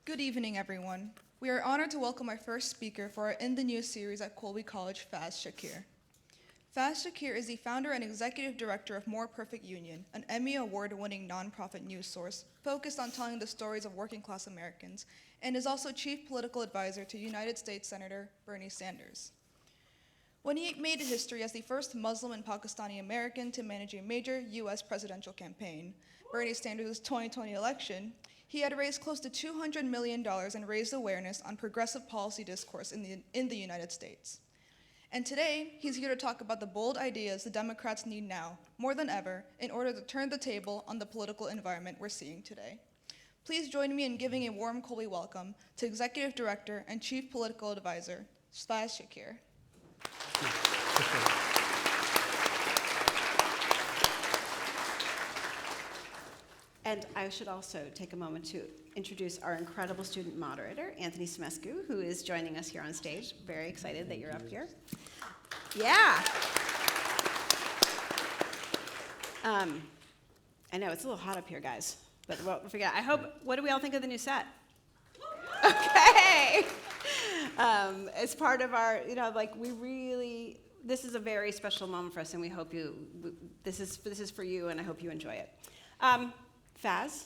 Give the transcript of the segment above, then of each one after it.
Good evening, everyone. We are honored to welcome our first speaker for our In the News series at Colby College, Faiz Shakir. Faiz Shakir is the founder and executive director of More Perfect Union, an Emmy Award-winning nonprofit news source focused on telling the stories of working-class Americans, and is also chief political advisor to United States Senator Bernie Sanders. When he made history as the first Muslim and Pakistani American to manage a major U.S. presidential campaign, Bernie Sanders' 2020 election, he had raised close to $200 million and raised awareness on progressive policy discourse in the United States. And today, he's here to talk about the bold ideas the Democrats need now, more than ever, in order to turn the table on the political environment we're seeing today. Please join me in giving a warm Colby welcome to Executive Director and Chief Political Advisor, Faiz Shakir. And I should also take a moment to introduce our incredible student moderator, Anthony Smescu, who is joining us here on stage. Very excited that you're up here. Yeah. I know, it's a little hot up here, guys, but we'll figure it out. I hope, what do we all think of the new set? Okay. It's part of our, this is a very special moment for us, and we hope this is for you, and I hope you enjoy it. Faiz?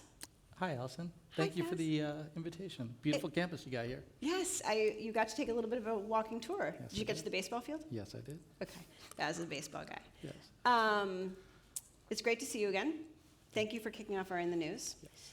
Hi, Allison. Thank you for the invitation. Beautiful campus you got here. Yes, you got to take a little bit of a walking tour. Yes, did you get to the baseball field? Yes, I did. Okay, Faiz is a baseball guy. Yes. It's great to see you again. Thank you for kicking off our In the News. Yes.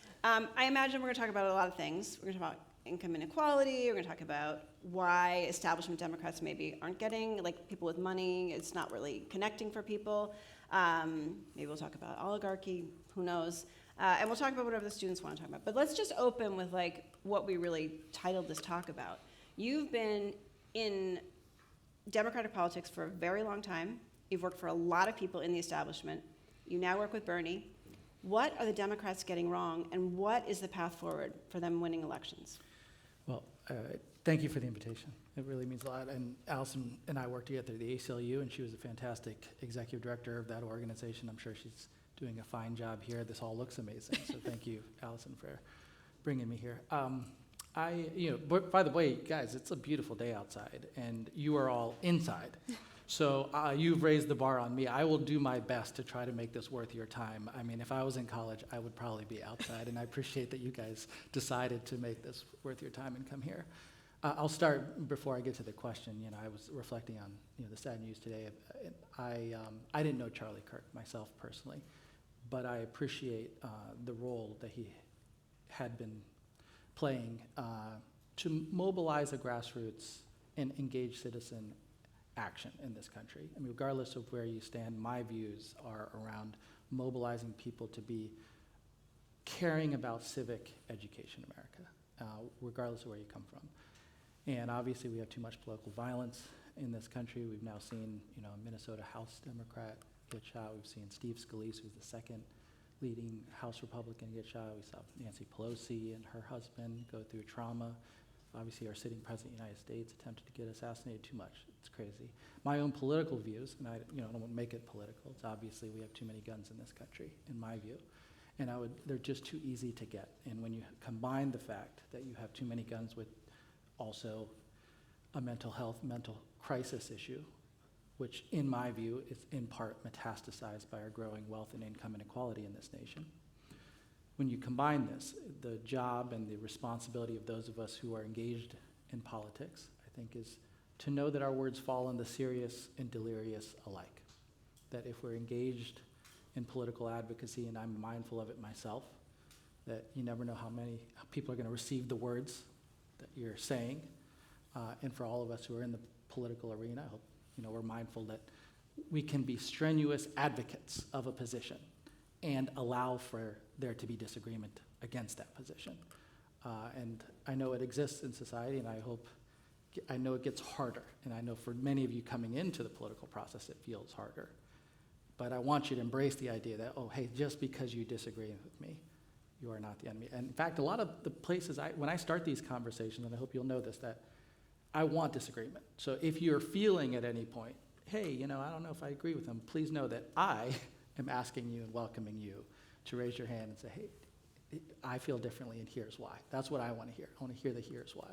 I imagine we're going to talk about a lot of things. We're going to talk about income inequality. We're going to talk about why establishment Democrats maybe aren't getting, like people with money, it's not really connecting for people. Maybe we'll talk about oligarchy, who knows. And we'll talk about whatever the students want to talk about. But let's just open with what we really titled this talk about. You've been in Democratic politics for a very long time. You've worked for a lot of people in the establishment. You now work with Bernie. What are the Democrats getting wrong, and what is the path forward for them winning elections? Well, thank you for the invitation. It really means a lot. And Allison and I worked together at the ACLU, and she was a fantastic executive director of that organization. I'm sure she's doing a fine job here. This all looks amazing. So thank you, Allison, for bringing me here. By the way, guys, it's a beautiful day outside, and you are all inside. So you've raised the bar on me. I will do my best to try to make this worth your time. I mean, if I was in college, I would probably be outside, and I appreciate that you guys decided to make this worth your time and come here. I'll start before I get to the question. I was reflecting on the sad news today. I didn't know Charlie Kirk myself personally, but I appreciate the role that he had been playing to mobilize the grassroots and engage citizen action in this country. I mean, regardless of where you stand, my views are around mobilizing people to be caring about civic education in America, regardless of where you come from. And obviously we have too much political violence in this country. We've now seen, a Minnesota House Democrat get shot. We've seen Steve Scalise, who's the second leading House Republican, get shot. We saw Nancy Pelosi and her husband go through trauma. Obviously, our sitting president of the United States attempted to get assassinated. Too much. It's crazy. My own political views, and I don't want to make it political. It's obviously we have too many guns in this country, in my view, and they're just too easy to get. And when you combine the fact that you have too many guns with also a mental crisis issue, which in my view is in part metastasized by our growing wealth and income inequality in this nation. When you combine this, the job and the responsibility of those of us who are engaged in politics, I think, is to know that our words fall on the serious and delirious alike. That if we're engaged in political advocacy, and I'm mindful of it myself, that you never know how many people are going to receive the words that you're saying. And for all of us who are in the political arena, I hope we're mindful that we can be strenuous advocates of a position and allow for there to be disagreement against that position. And I know it exists in society, and I know it gets harder. And I know for many of you coming into the political process, it feels harder. But I want you to embrace the idea that, hey, just because you disagree with me, you are not the enemy. And in fact, a lot of the places, when I start these conversations, and I hope you'll know this, that I want disagreement. So if you're feeling at any point, hey, I don't know if I agree with them, please know that I am asking you and welcoming you to raise your hand and say, hey, I feel differently, and here's why. That's what I want to hear. I want to hear the here's why.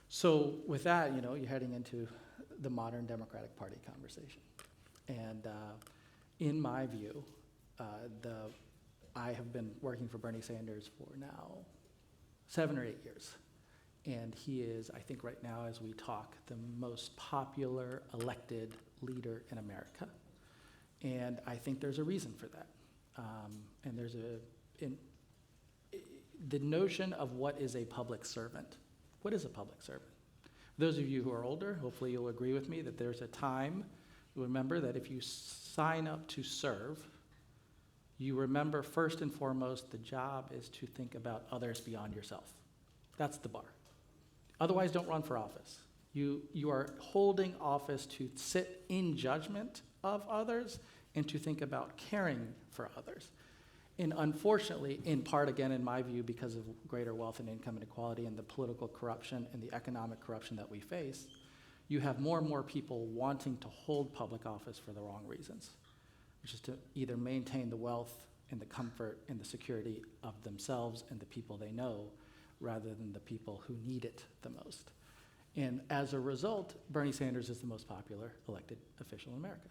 So with that, you're heading into the modern Democratic Party conversation. And in my view, I have been working for Bernie Sanders for now 7 or 8 years. And he is, I think right now as we talk, the most popular elected leader in America. And I think there's a reason for that. And there's the notion of what is a public servant. What is a public servant? Those of you who are older, hopefully you'll agree with me that there's a time, remember that if you sign up to serve, you remember first and foremost the job is to think about others beyond yourself. That's the bar. Otherwise, don't run for office. You are holding office to sit in judgment of others and to think about caring for others. And unfortunately, in part, again, in my view, because of greater wealth and income inequality and the political corruption and the economic corruption that we face, you have more and more people wanting to hold public office for the wrong reasons, which is to either maintain the wealth and the comfort and the security of themselves and the people they know, rather than the people who need it the most. And as a result, Bernie Sanders is the most popular elected official in America.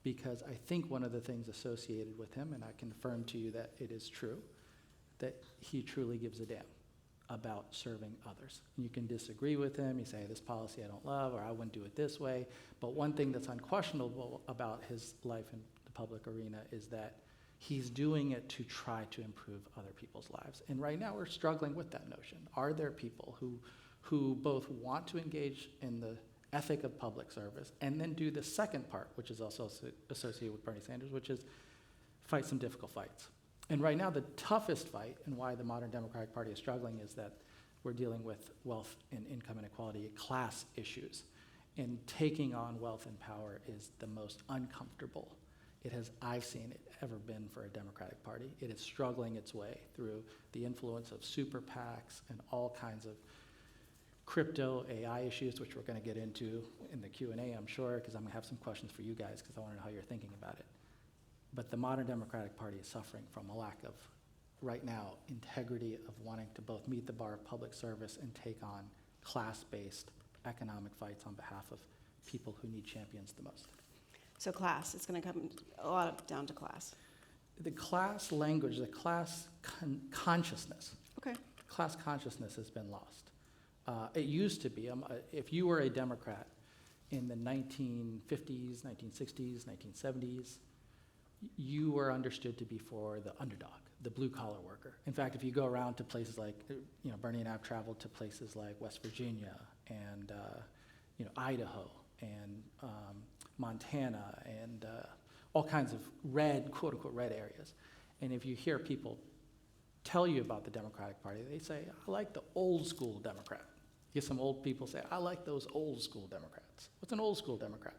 Because I think one of the things associated with him, and I confirm to you that it is true, that he truly gives a damn about serving others. And you can disagree with him, you say, this policy I don't love, or I wouldn't do it this way, but one thing that's unquestionable about his life in the public arena is that he's doing it to try to improve other people's lives. And right now we're struggling with that notion. Are there people who both want to engage in the ethic of public service, and then do the second part, which is also associated with Bernie Sanders, which is fight some difficult fights. And right now, the toughest fight, and why the modern Democratic Party is struggling, is that we're dealing with wealth and income inequality, class issues. And taking on wealth and power is the most uncomfortable I've seen it ever been for a Democratic Party. It is struggling its way through the influence of super PACs and all kinds of crypto, AI issues, which we're going to get into in the Q&A, I'm sure, because I'm going to have some questions for you guys, because I want to know how you're thinking about it. But the modern Democratic Party is suffering from a lack of, right now, integrity of wanting to both meet the bar of public service and take on class-based economic fights on behalf of people who need champions the most. So class, it's going to come a lot down to class. The class language, the class consciousness, Okay. class consciousness has been lost. It used to be, if you were a Democrat in the 1950s, 1960s, 1970s, you were understood to be for the underdog, the blue-collar worker. In fact, if you go around to places like, Bernie and I have traveled to places like West Virginia and, Idaho and Montana and all kinds of red, quote-unquote, red areas. And if you hear people tell you about the Democratic Party, they say, I like the old school Democrat. You get some old people say, I like those old school Democrats. What's an old school Democrat?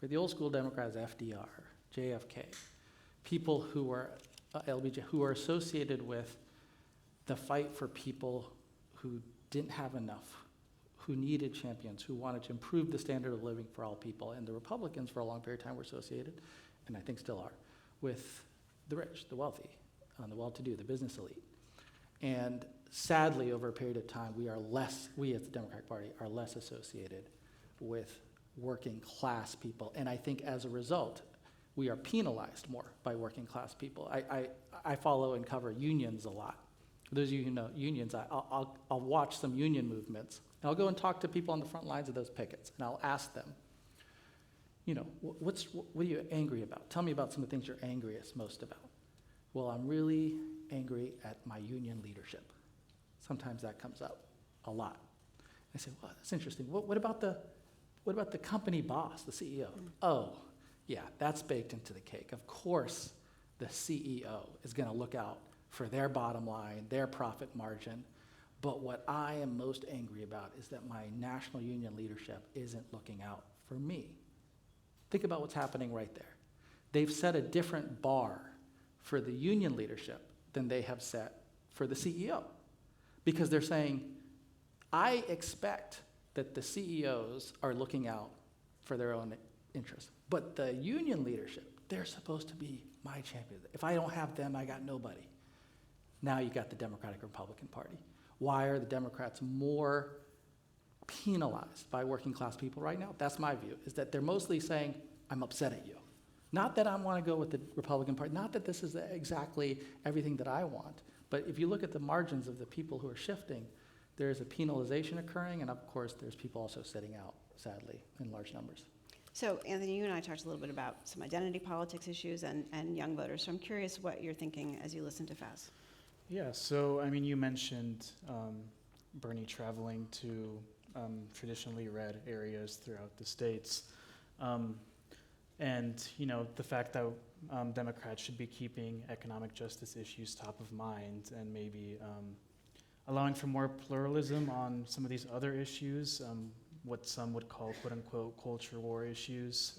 The old school Democrat is FDR, JFK, people who are LBJ, who are associated with the fight for people who didn't have enough, who needed champions, who wanted to improve the standard of living for all people. And the Republicans, for a long period of time, were associated, and I think still are, with the rich, the wealthy, the well-to-do, the business elite. And sadly, over a period of time, we as the Democratic Party are less associated with working class people. And I think as a result, we are penalized more by working class people. I follow and cover unions a lot. For those of you who know unions, I'll watch some union movements, and I'll go and talk to people on the front lines of those pickets, and I'll ask them, what are you angry about? Tell me about some of the things you're angriest most about. Well, I'm really angry at my union leadership. Sometimes that comes up a lot. I say, well, that's interesting. What about the company boss, the CEO? Oh, yeah, that's baked into the cake. Of course, the CEO is going to look out for their bottom line, their profit margin. But what I am most angry about is that my national union leadership isn't looking out for me. Think about what's happening right there. They've set a different bar for the union leadership than they have set for the CEO. Because they're saying, I expect that the CEOs are looking out for their own interests. But the union leadership, they're supposed to be my champions. If I don't have them, I got nobody. Now you got the Democratic Republican Party. Why are the Democrats more penalized by working class people right now? That's my view, is that they're mostly saying, I'm upset at you. Not that I want to go with the Republican Party, not that this is exactly everything that I want, but if you look at the margins of the people who are shifting, there's a penalization occurring, and of course, there's people also sitting out, sadly, in large numbers. So, Anthony, you and I talked a little bit about some identity politics issues and young voters, so I'm curious what you're thinking as you listen to Faiz. Yeah, so, I mean, you mentioned Bernie traveling to traditionally red areas throughout the states. And, you know, the fact that Democrats should be keeping economic justice issues top of mind and maybe allowing for more pluralism on some of these other issues, what some would call, quote unquote, culture war issues.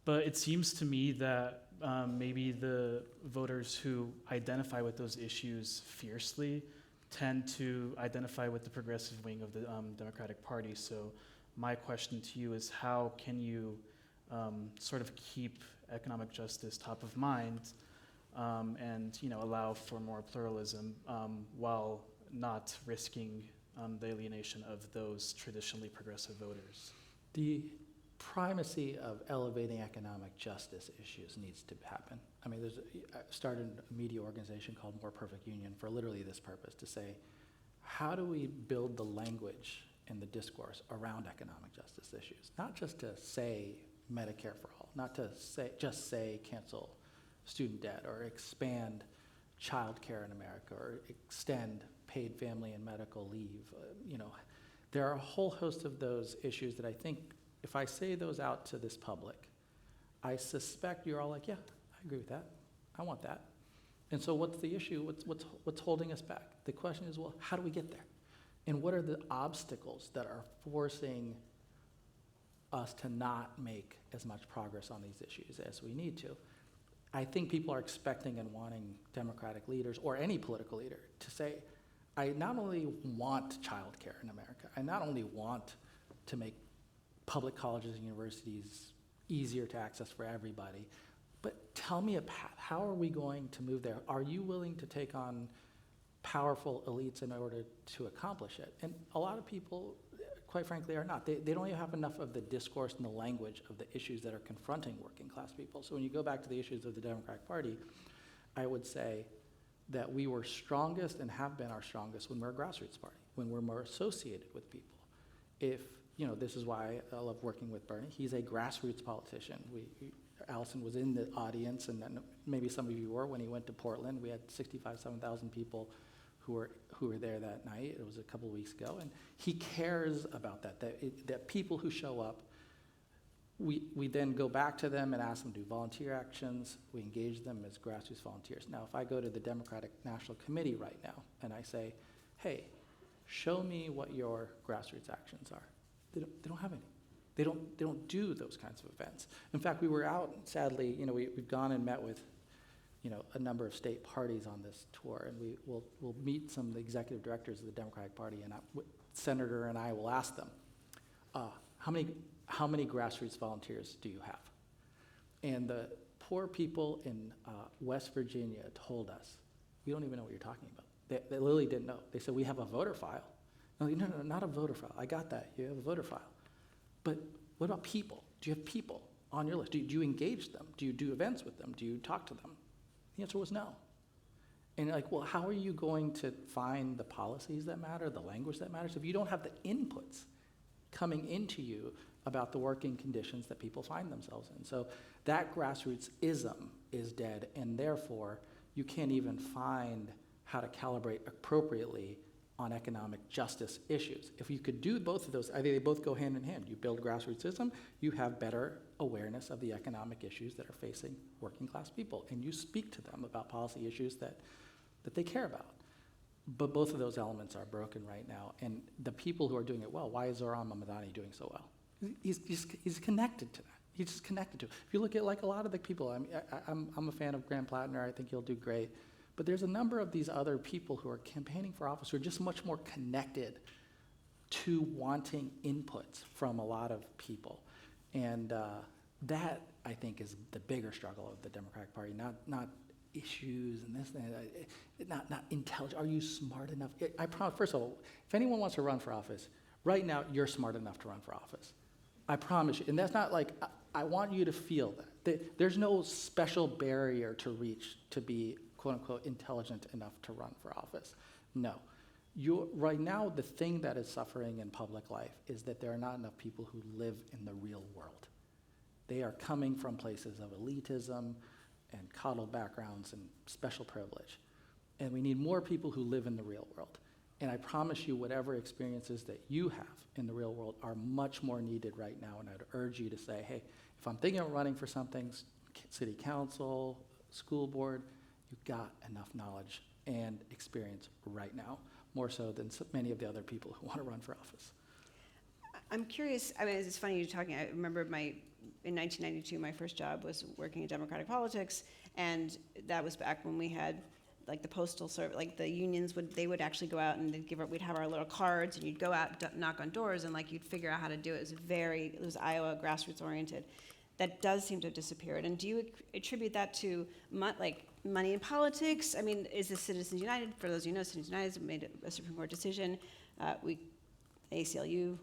But it seems to me that maybe the voters who identify with those issues fiercely tend to identify with the progressive wing of the Democratic Party. So my question to you is, how can you sort of keep economic justice top of mind and, you know, allow for more pluralism while not risking the alienation of those traditionally progressive voters? The primacy of elevating economic justice issues needs to happen. I mean, I started a media organization called More Perfect Union for literally this purpose, to say, how do we build the language and the discourse around economic justice issues? Not just to say Medicare for all, not to say cancel student debt or expand child care in America or extend paid family and medical leave. You know, there are a whole host of those issues that I think if I say those out to this public, I suspect you're all like, yeah, I agree with that. I want that. And so what's the issue? What's holding us back? The question is, well, how do we get there? And what are the obstacles that are forcing us to not make as much progress on these issues as we need to? I think people are expecting and wanting Democratic leaders or any political leader to say, I not only want childcare in America, I not only want to make public colleges and universities easier to access for everybody, but tell me a path. How are we going to move there? Are you willing to take on powerful elites in order to accomplish it? And a lot of people, quite frankly, are not. They don't even have enough of the discourse and the language of the issues that are confronting working class people. So when you go back to the issues of the Democratic Party, I would say that we were strongest and have been our strongest when we're a grassroots party, when we're more associated with people. If, you know, this is why I love working with Bernie. He's a grassroots politician. Allison was in the audience, and then maybe some of you were when he went to Portland. We had 7,000 people who were there that night. It was a couple of weeks ago, and he cares about that people who show up, we then go back to them and ask them to do volunteer actions. We engage them as grassroots volunteers. Now, if I go to the Democratic National Committee right now and I say, hey, show me what your grassroots actions are, they don't have any. They don't do those kinds of events. In fact, we were out, sadly, you know, we've gone and met with, you know, a number of state parties on this tour, and we'll meet some of the executive directors of the Democratic Party, and Senator and I will ask them, how many grassroots volunteers do you have? And the poor people in West Virginia told us, we don't even know what you're talking about. They literally didn't know. They said, we have a voter file. No, not a voter file. I got that. You have a voter file. But what about people? Do you have people on your list? Do you engage them? Do you do events with them? Do you talk to them? The answer was no. And you're like, well, how are you going to find the policies that matter, the language that matters, if you don't have the inputs coming into you about the working conditions that people find themselves in? So that grassroots-ism is dead, and therefore you can't even find how to calibrate appropriately on economic justice issues. If you could do both of those, I think they both go hand in hand. You build grassrootsism, you have better awareness of the economic issues that are facing working class people, and you speak to them about policy issues that they care about. But both of those elements are broken right now, and the people who are doing it well, why is Zohran Mamdani doing so well? He's connected to that. He's just connected to it. If you look at like a lot of the people, I mean, I'm a fan of Graham Plattner. I think he'll do great. But there's a number of these other people who are campaigning for office who are just much more connected to wanting inputs from a lot of people. And that, I think, is the bigger struggle of the Democratic Party, not issues and this and that. Not intelligent. Are you smart enough? I promise, first of all, if anyone wants to run for office, right now you're smart enough to run for office. I promise you. And that's not like, I want you to feel that. There's no special barrier to reach to be, quote unquote, intelligent enough to run for office. No. Right now, the thing that is suffering in public life is that there are not enough people who live in the real world. They are coming from places of elitism and coddled backgrounds and special privilege. And we need more people who live in the real world. And I promise you, whatever experiences that you have in the real world are much more needed right now. And I'd urge you to say, hey, if I'm thinking of running for something, city council, school board, you've got enough knowledge and experience right now, more so than many of the other people who want to run for office. I'm curious, I mean, it's funny you're talking, I remember in 1992, my first job was working in Democratic politics, and that was back when we had, like, the postal service, like, the unions would actually go out and we'd have our little cards, and you'd go out, knock on doors, and, like, you'd figure out how to do it. It was Iowa grassroots oriented. That does seem to have disappeared. And do you attribute that to, money in politics? I mean, is this Citizens United? For those of you who know, Citizens United made a Supreme Court decision. ACLU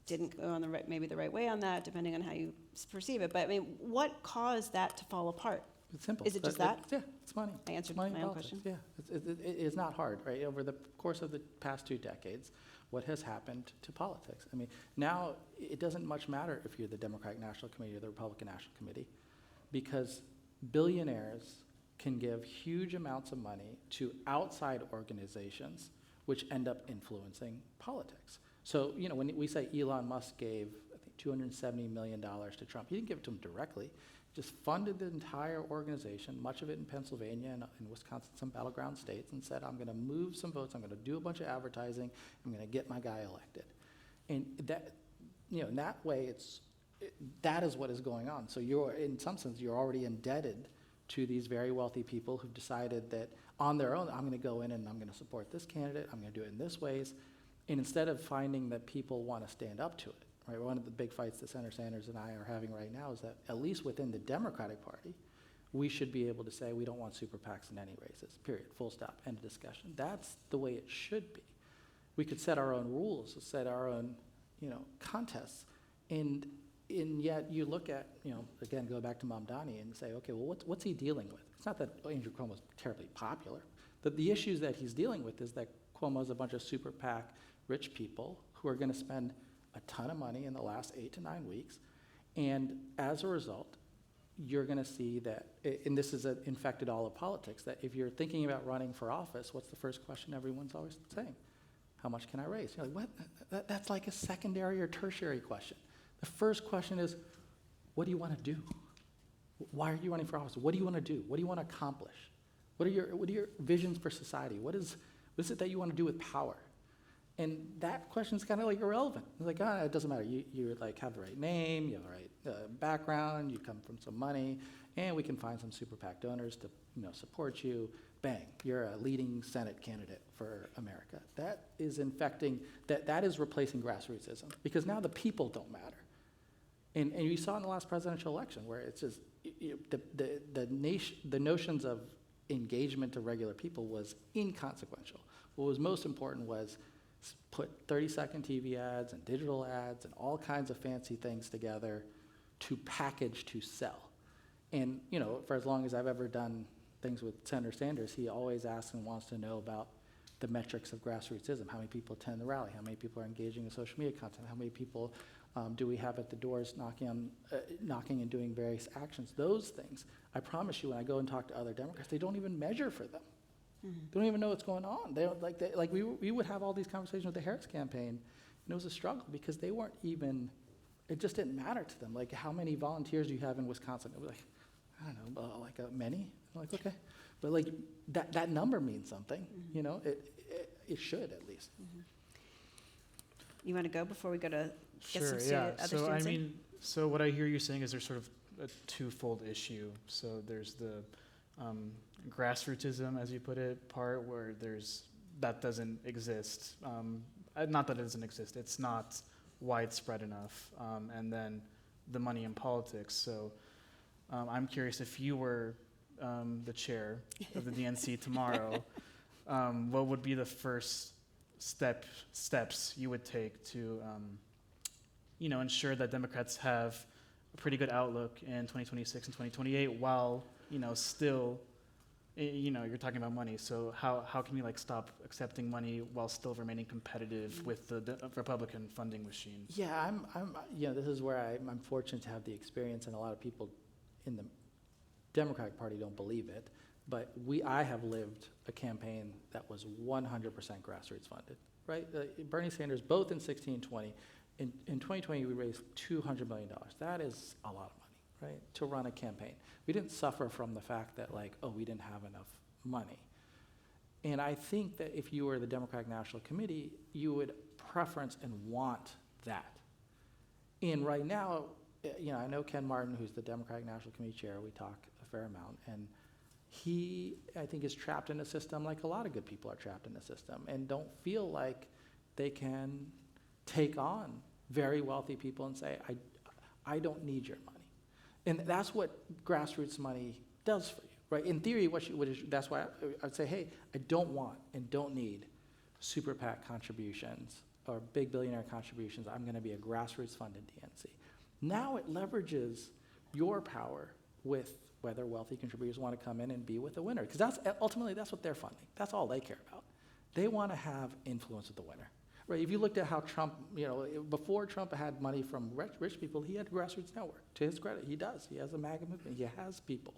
didn't go on maybe the right way on that, depending on how you perceive it. But I mean, what caused that to fall apart? It's simple. Is it just that? Yeah, it's money. I answered Money my and own politics. question. Yeah, it's not hard, right? Over the course of the past 2 decades, what has happened to politics? I mean, now it doesn't much matter if you're the Democratic National Committee or the Republican National Committee, because billionaires can give huge amounts of money to outside organizations which end up influencing politics. So, you know, when we say Elon Musk gave, I think, $270 million to Trump, he didn't give it to him directly. He just funded the entire organization, much of it in Pennsylvania and in Wisconsin, some battleground states, and said, I'm going to move some votes, I'm going to do a bunch of advertising, I'm going to get my guy elected. And that, you know, in that way, that is what is going on. So in some sense, you're already indebted to these very wealthy people who've decided that on their own, I'm going to go in and I'm going to support this candidate, I'm going to do it in this ways. And instead of finding that people want to stand up to it, right? One of the big fights that Senator Sanders and I are having right now is that at least within the Democratic Party, we should be able to say we don't want super PACs in any races, period, full stop, end of discussion. That's the way it should be. We could set our own rules, set our own, you know, contests, and yet you look at, you know, again, go back to Mamdani and say, okay, well, what's he dealing with? It's not that Andrew Cuomo's terribly popular. The issues that he's dealing with is that Cuomo's a bunch of super PAC rich people who are going to spend a ton of money in the last 8 to 9 weeks. And as a result, you're going to see that, and this has infected all of politics, that if you're thinking about running for office, what's the first question everyone's always saying? How much can I raise? You're like, what? That's like a secondary or tertiary question. The first question is, what do you want to do? Why are you running for office? What do you want to do? What do you want to accomplish? What are your visions for society? What is it that you want to do with power? And that question's kind of like irrelevant. It's like, it doesn't matter. You like have the right name, you have the right background, you come from some money, and we can find some super PAC donors to, you know, support you. Bang, you're a leading Senate candidate for America. That is infecting. That is replacing grassrootsism, because now the people don't matter. And you saw in the last presidential election where it's just the notions of engagement to regular people was inconsequential. What was most important was put 30-second TV ads and digital ads and all kinds of fancy things together to package to sell. And, you know, for as long as I've ever done things with Senator Sanders, he always asks and wants to know about the metrics of grassrootsism. How many people attend the rally? How many people are engaging in social media content? How many people do we have at the doors knocking and doing various actions? Those things, I promise you, when I go and talk to other Democrats, they don't even measure for them. Mm-hmm. They don't even know what's going on. They don't, we would have all these conversations with the Harris campaign, and it was a struggle because they weren't even, it just didn't matter to them. Like, how many volunteers do you have in Wisconsin? It was like, I don't know, many. I'm like, okay. But like, that number means something, mm-hmm. You know, it should at least. Mm-hmm. You want to go before we go to get sure, some yeah. other students? So what I hear you saying is there's sort of a twofold issue. So there's the grassrootism, as you put it, part where that doesn't exist. Not that it doesn't exist, it's not widespread enough. And then the money in politics. So I'm curious if you were the chair of the DNC tomorrow, what would be the first steps you would take to, ensure that Democrats have a pretty good outlook in 2026 and 2028 while, still, you're talking about money. So how can we stop accepting money while still remaining competitive with the Republican funding machine? Yeah, this is where I'm fortunate to have the experience, and a lot of people in the Democratic Party don't believe it, but I have lived a campaign that was 100% grassroots funded, right? Bernie Sanders, both in 16 and 20, in 2020 we raised $200 million. That is a lot of money, right, to run a campaign. We didn't suffer from the fact that we didn't have enough money. And I think that if you were the Democratic National Committee, you would preference and want that. And right now, I know Ken Martin, who's the Democratic National Committee chair, we talk a fair amount, and he, I think, is trapped in a system like a lot of good people are trapped in a system and don't feel like they can take on very wealthy people and say, I don't need your money. And that's what grassroots money does for you, right? In theory, that's why I'd say, hey, I don't want and don't need super PAC contributions or big billionaire contributions. I'm going to be a grassroots funded DNC. Now it leverages your power with whether wealthy contributors want to come in and be with the winner. Because ultimately that's what they're funding. That's all they care about. They want to have influence with the winner. Right? If you looked at how Trump, before Trump had money from rich people, he had a grassroots network. To his credit, he does. He has a MAGA movement. He has people.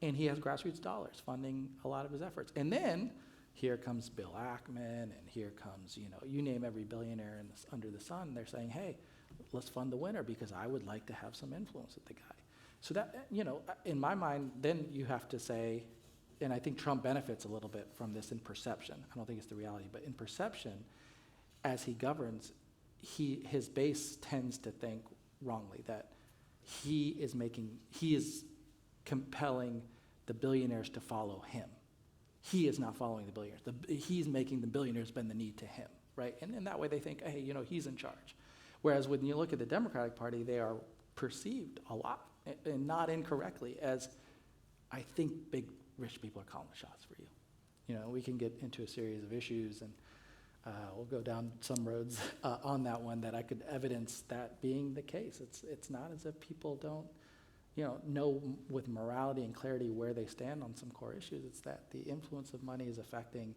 And he has grassroots dollars funding a lot of his efforts. And then here comes Bill Ackman, and here comes, you name every billionaire under the sun. They're saying, hey, let's fund the winner because I would like to have some influence with the guy. So that, in my mind, then you have to say, and I think Trump benefits a little bit from this in perception. I don't think it's the reality, but in perception, as he governs, his base tends to think wrongly that he is compelling the billionaires to follow him. He is not following the billionaires. He's making the billionaires bend the knee to him, right? And in that way they think, hey, he's in charge. Whereas when you look at the Democratic Party, they are perceived a lot, and not incorrectly, as I think big rich people are calling the shots for you. We can get into a series of issues, and we'll go down some roads on that one that I could evidence that being the case. It's not as if people don't, know with morality and clarity where they stand on some core issues. It's that the influence of money is affecting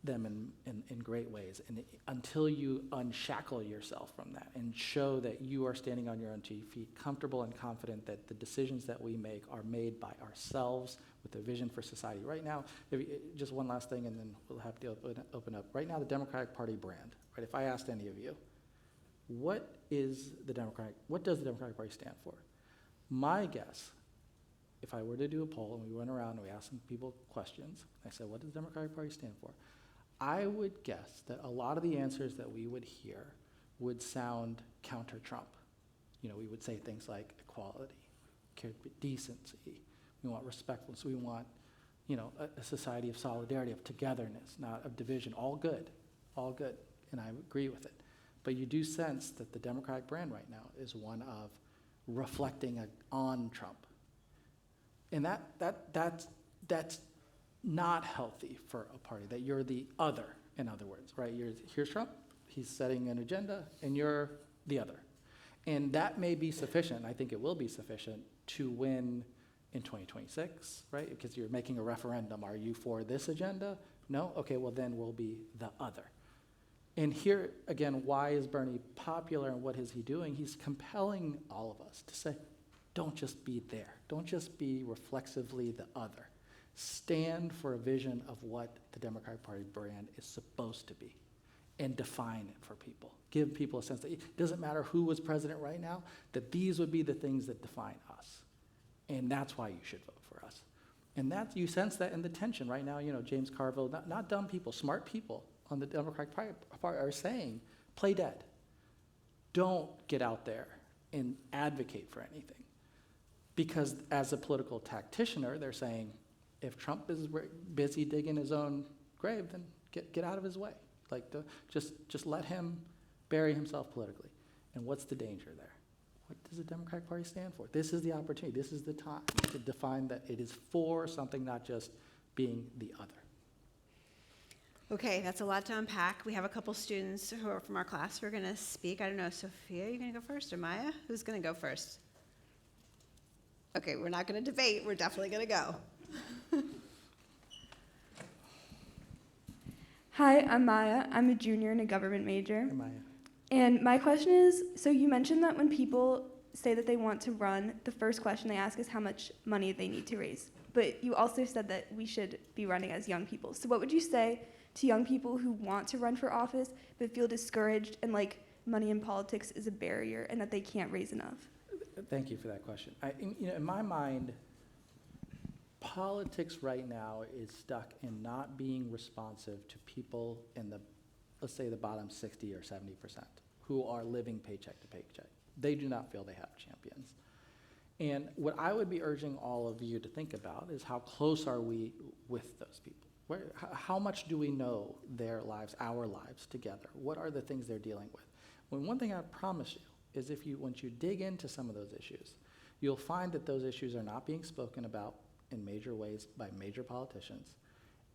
them in great ways. And until you unshackle yourself from that and show that you are standing on your own 2 feet, comfortable and confident that the decisions that we make are made by ourselves with a vision for society. Right now, just one last thing and then we'll have to open up. Right now, the Democratic Party brand, right? If I asked any of you, what does the Democratic Party stand for? My guess, if I were to do a poll and we went around and we asked some people questions, I said, what does the Democratic Party stand for? I would guess that a lot of the answers that we would hear would sound counter-Trump. We would say things like equality, decency, we want respectfulness, we want, a society of solidarity, of togetherness, not of division. All good, and I agree with it. But you do sense that the Democratic brand right now is one of reflecting on Trump. And that's not healthy for a party, that you're the other, in other words, right? Here's Trump, he's setting an agenda, and you're the other. And that may be sufficient, I think it will be sufficient, to win in 2026, right? Because you're making a referendum. Are you for this agenda? No? Okay, well then we'll be the other. And here, again, why is Bernie popular and what is he doing? He's compelling all of us to say, don't just be there. Don't just be reflexively the other. Stand for a vision of what the Democratic Party brand is supposed to be and define it for people. Give people a sense that it doesn't matter who was president right now, that these would be the things that define us. And that's why you should vote for us. And you sense that in the tension right now. James Carville, not dumb people, smart people on the Democratic Party are saying, play dead. Don't get out there and advocate for anything. Because as a political tacticianer, they're saying, if Trump is busy digging his own grave, then get out of his way. Just let him bury himself politically. And what's the danger there? What does the Democratic Party stand for? This is the opportunity. This is the time to define that it is for something, not just being the other. Okay, that's a lot to unpack. We have a couple students who are from our class who are going to speak. I don't know, Sophia, are you going to go first, or Maya? Who's going to go first? Okay, we're not going to debate. We're definitely going to go. Hi, I'm Maya. I'm a junior and a government major. Am I? And my question is, so you mentioned that when people say that they want to run, the first question they ask is how much money they need to raise. But you also said that we should be running as young people. So what would you say to young people who want to run for office but feel discouraged and like money in politics is a barrier and that they can't raise enough? Thank you for that question. In my mind, politics right now is stuck in not being responsive to people in the, let's say, the bottom 60 or 70% who are living paycheck to paycheck. They do not feel they have champions. And what I would be urging all of you to think about is how close are we with those people? How much do we know their lives, our lives together? What are the things they're dealing with? Well, one thing I promise you is once you dig into some of those issues, you'll find that those issues are not being spoken about in major ways by major politicians,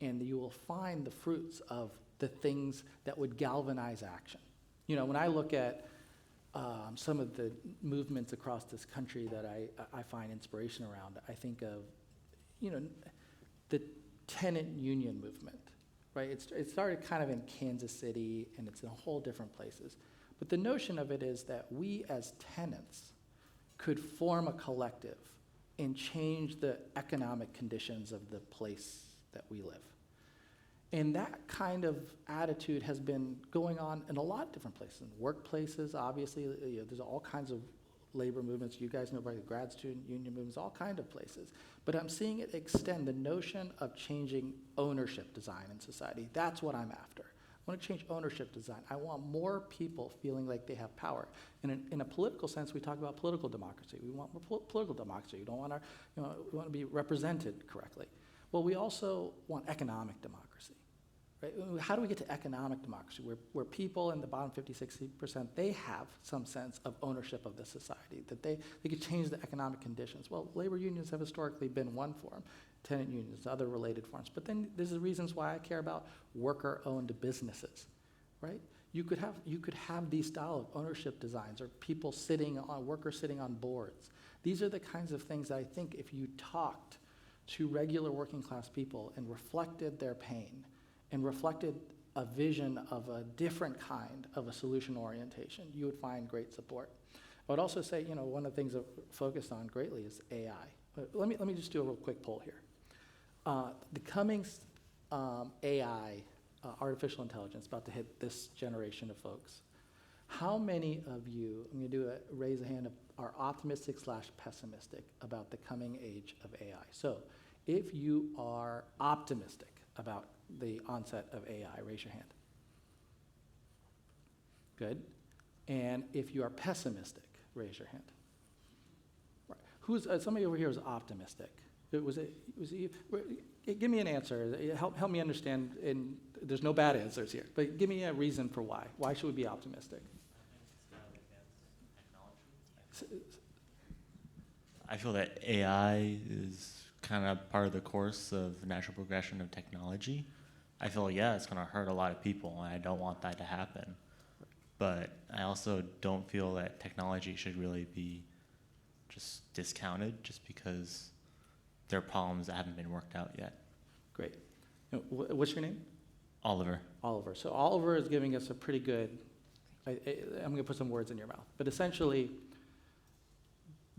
and you will find the fruits of the things that would galvanize action. When I look at some of the movements across this country that I find inspiration around, I think of, the tenant union movement, right? It started kind of in Kansas City, and it's in whole different places. But the notion of it is that we as tenants could form a collective and change the economic conditions of the place that we live. And that kind of attitude has been going on in a lot of different places. In workplaces, obviously, there's all kinds of labor movements. You guys know about the grad student union movements, all kinds of places. But I'm seeing it extend the notion of changing ownership design in society. That's what I'm after. I want to change ownership design. I want more people feeling like they have power. And in a political sense, we talk about political democracy. We want more political democracy. We don't want we want to be represented correctly. Well, we also want economic democracy. Right? How do we get to economic democracy where people in the bottom 50, 60%, they have some sense of ownership of the society, that they could change the economic conditions? Well, labor unions have historically been one form, tenant unions, other related forms. But then there's the reasons why I care about worker-owned businesses, right? You could have these style of ownership designs, or workers sitting on boards. These are the kinds of things that I think if you talked to regular working class people and reflected their pain, and reflected a vision of a different kind of a solution orientation, you would find great support. I would also say, one of the things I've focused on greatly is AI. Let me just do a real quick poll here. The coming AI, artificial intelligence, about to hit this generation of folks. How many of you, I'm going to do a raise a hand, are optimistic / pessimistic about the coming age of AI? So if you are optimistic about the onset of AI, raise your hand. Good. And if you are pessimistic, raise your hand. Right. Who's somebody over here is optimistic? Was it you? Give me an answer. Help me understand. And there's no bad answers here, but give me a reason for why. Why should we be optimistic? I feel that AI is kind of part of the course of natural progression of technology. I feel, it's going to hurt a lot of people, and I don't want that to happen. But I also don't feel that technology should really be just discounted just because there are problems that haven't been worked out yet. Great. What's your name? Oliver. Oliver. So Oliver is giving us a pretty good, I'm going to put some words in your mouth, but essentially,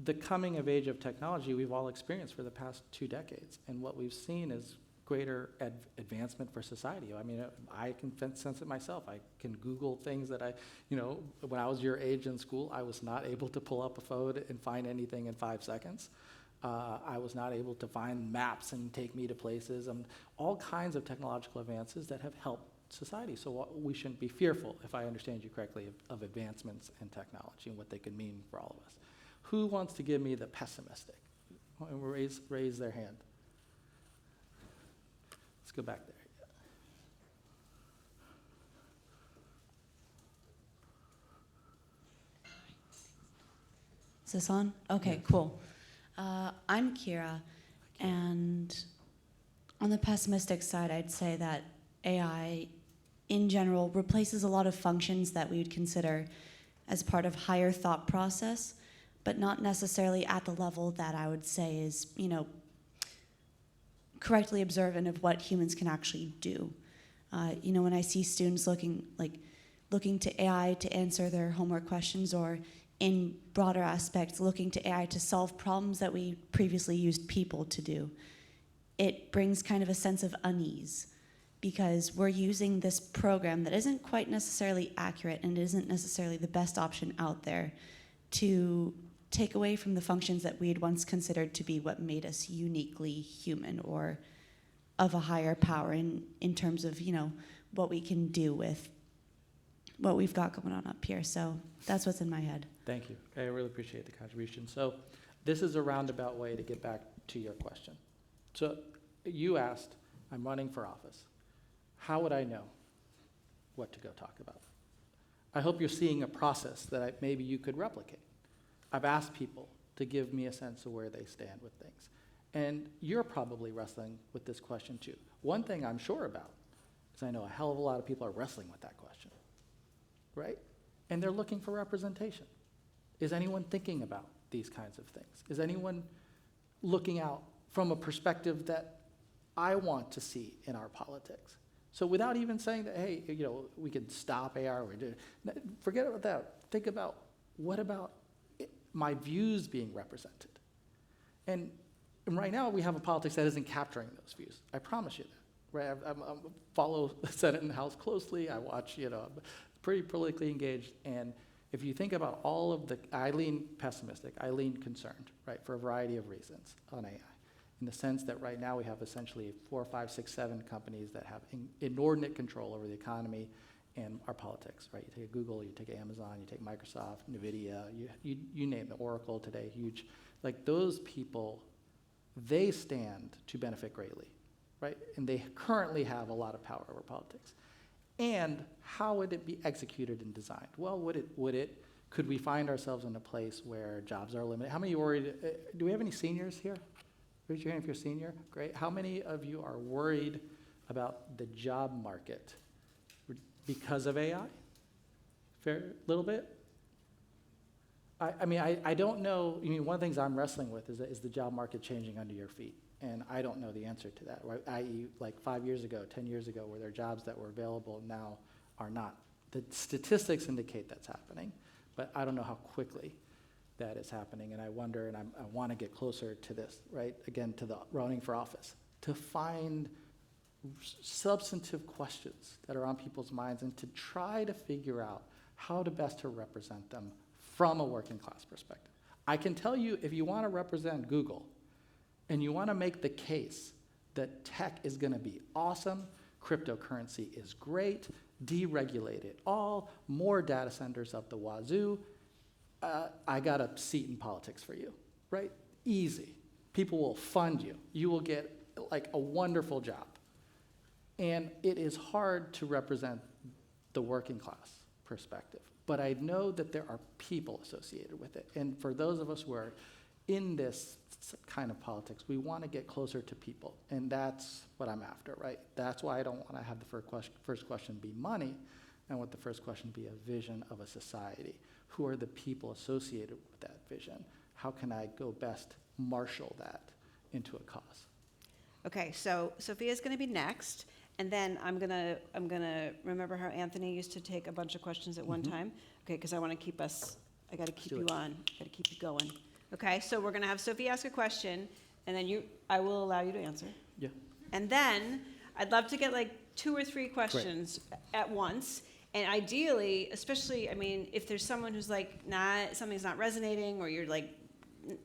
the coming of age of technology we've all experienced for the past 2 decades, and what we've seen is greater advancement for society. I mean, I can sense it myself. I can Google things that when I was your age in school, I was not able to pull up a phone and find anything in 5 seconds. I was not able to find maps and take me to places, and all kinds of technological advances that have helped society. So we shouldn't be fearful, if I understand you correctly, of advancements in technology and what they could mean for all of us. Who wants to give me the pessimistic? Raise their hand. Let's go back there. this on? Okay, cool. I'm Kira, and on the pessimistic side, I'd say that AI in general replaces a lot of functions that we would consider as part of higher thought process, but not necessarily at the level that I would say is, correctly observant of what humans can actually do. When I see students looking to AI to answer their homework questions, or in broader aspects, looking to AI to solve problems that we previously used people to do, it brings kind of a sense of unease, because we're using this program that isn't quite necessarily accurate and isn't necessarily the best option out there to take away from the functions that we had once considered to be what made us uniquely human, or of a higher power in terms of, what we can do with what we've got going on up here. So that's what's in my head. Thank you. I really appreciate the contribution. So this is a roundabout way to get back to your question. So you asked, I'm running for office. How would I know what to go talk about? I hope you're seeing a process that maybe you could replicate. I've asked people to give me a sense of where they stand with things. And you're probably wrestling with this question too. One thing I'm sure about is I know a hell of a lot of people are wrestling with that question, right? And they're looking for representation. Is anyone thinking about these kinds of things? Is anyone looking out from a perspective that I want to see in our politics? So without even saying that, hey, we could stop AI, forget about that. Think about, what about my views being represented? And right now we have a politics that isn't capturing those views. I promise you that. Right? I follow the Senate and House closely. I watch, I'm pretty politically engaged. And if you think about all of I lean pessimistic, I lean concerned, right, for a variety of reasons on AI. In the sense that right now we have essentially 4, 5, 6, 7 companies that have inordinate control over the economy and our politics, right? You take Google, you take Amazon, you take Microsoft, NVIDIA, you name it, Oracle today, huge. Like those people, they stand to benefit greatly, right? And they currently have a lot of power over politics. And how would it be executed and designed? Well, could we find ourselves in a place where jobs are limited? How many are worried, do we have any seniors here? Raise your hand if you're a senior. Great. How many of you are worried about the job market because of AI? Fair, little bit? I don't know. One of the things I'm wrestling with is the job market changing under your feet? And I don't know the answer to that, right? I.e., like 5 years ago, 10 years ago, were there jobs that were available, now are not. The statistics indicate that's happening, but I don't know how quickly that is happening. And I wonder, and I want to get closer to this, right? Again, to the running for office, to find substantive questions that are on people's minds and to try to figure out how to best to represent them from a working class perspective. I can tell you, if you want to represent Google and you want to make the case that tech is going to be awesome, cryptocurrency is great, deregulate it all, more data centers up the wazoo, I got a seat in politics for you, right? Easy. People will fund you. You will get like a wonderful job. And it is hard to represent the working class perspective. But I know that there are people associated with it. And for those of us who are in this kind of politics, we want to get closer to people. And that's what I'm after, right? That's why I don't want to have the first question be money. I want the first question be a vision of a society. Who are the people associated with that vision? How can I go best marshal that into a cause? Okay, so Sophia's going to be next, and then I'm gonna remember how Anthony used to take a bunch of questions at one time. Okay, because I want to keep us. I got to keep you on. Got to keep you going. Okay, so we're gonna have Sophia ask a question, and then I will allow you to answer. Yeah. And then I'd love to get like 2 or 3 questions at once. And ideally, especially, if there's someone who's like something's not resonating, or you're like,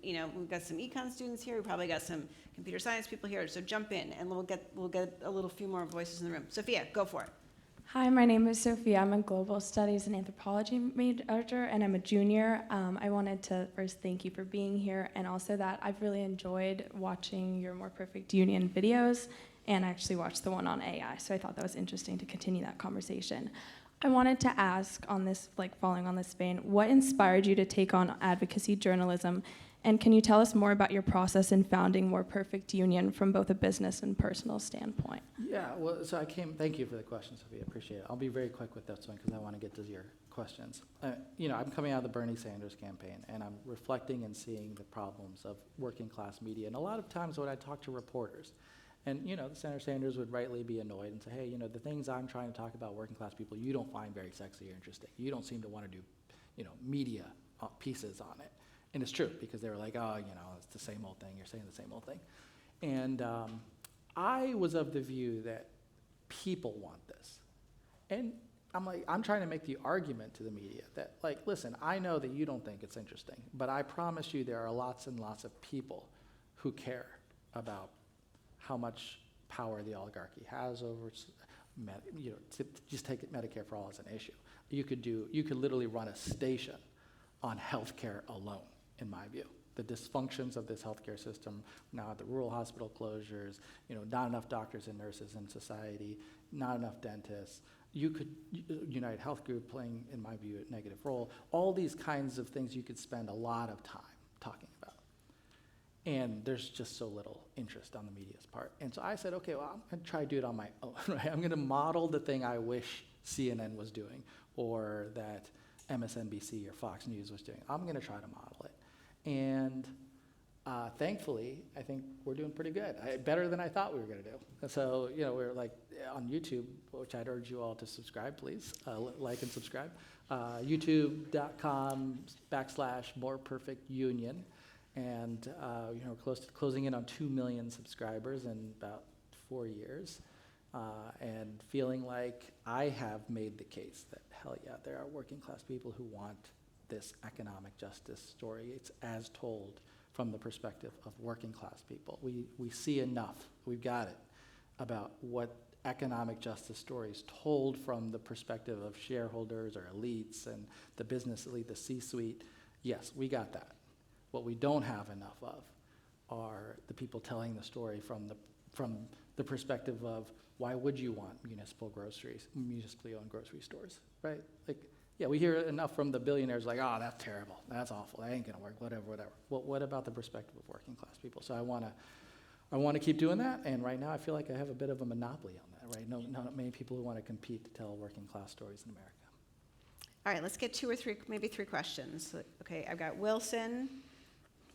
we've got some econ students here, we probably got some computer science people here, so jump in, and we'll get a little few more voices in the room. Sophia, go for it. Hi, my name is Sophia. I'm a global studies and anthropology major, and I'm a junior. I wanted to first thank you for being here, and also that I've really enjoyed watching your More Perfect Union videos, and I actually watched the one on AI, so I thought that was interesting to continue that conversation. I wanted to ask on this, like following on this vein, what inspired you to take on advocacy journalism? And can you tell us more about your process in founding More Perfect Union from both a business and personal standpoint? Yeah, well, so thank you for the question, Sophia, appreciate it. I'll be very quick with this one because I want to get to your questions. I'm coming out of the Bernie Sanders campaign, and I'm reflecting and seeing the problems of working class media. And a lot of times when I talk to reporters, and Senator Sanders would rightly be annoyed and say, hey, the things I'm trying to talk about working class people, you don't find very sexy or interesting. You don't seem to want to do, media pieces on it. And it's true, because they were like, oh, it's the same old thing, you're saying the same old thing. And I was of the view that people want this. And I'm trying to make the argument to the media that, listen, I know that you don't think it's interesting, but I promise you there are lots and lots of people who care about how much power the oligarchy has over, just take Medicare for all as an issue. You could literally run a station on healthcare alone, in my view. The dysfunctions of this healthcare system, now the rural hospital closures, not enough doctors and nurses in society, not enough dentists. You could, United Health Group playing, in my view, a negative role. All these kinds of things you could spend a lot of time talking about. And there's just so little interest on the media's part. And so I said, okay, well, I'm gonna try to do it on my own, right? I'm gonna model the thing I wish CNN was doing, or that MSNBC or Fox News was doing. I'm gonna try to model it. And thankfully, I think we're doing pretty good. Better than I thought we were gonna do. So, we're on YouTube, which I'd urge you all to subscribe, please. Like and subscribe. YouTube.com/moreperfectunion. And we're closing in on 2 million subscribers in about 4 years. And feeling like I have made the case that, hell yeah, there are working class people who want this economic justice story. It's as told from the perspective of working class people. We see enough, we've got it, about what economic justice stories told from the perspective of shareholders or elites and the business elite, the C-suite. Yes, we got that. What we don't have enough of are the people telling the story from the perspective of, why would you want municipally owned grocery stores, right? Yeah, we hear enough from the billionaires like, oh, that's terrible, that's awful, that ain't gonna work, whatever. Well, what about the perspective of working class people? So I wanna keep doing that, and right now I feel like I have a bit of a monopoly on that, right? Not many people who wanna compete to tell working class stories in America. All right, let's get 2 or 3, maybe 3 questions. Okay, I've got Wilson.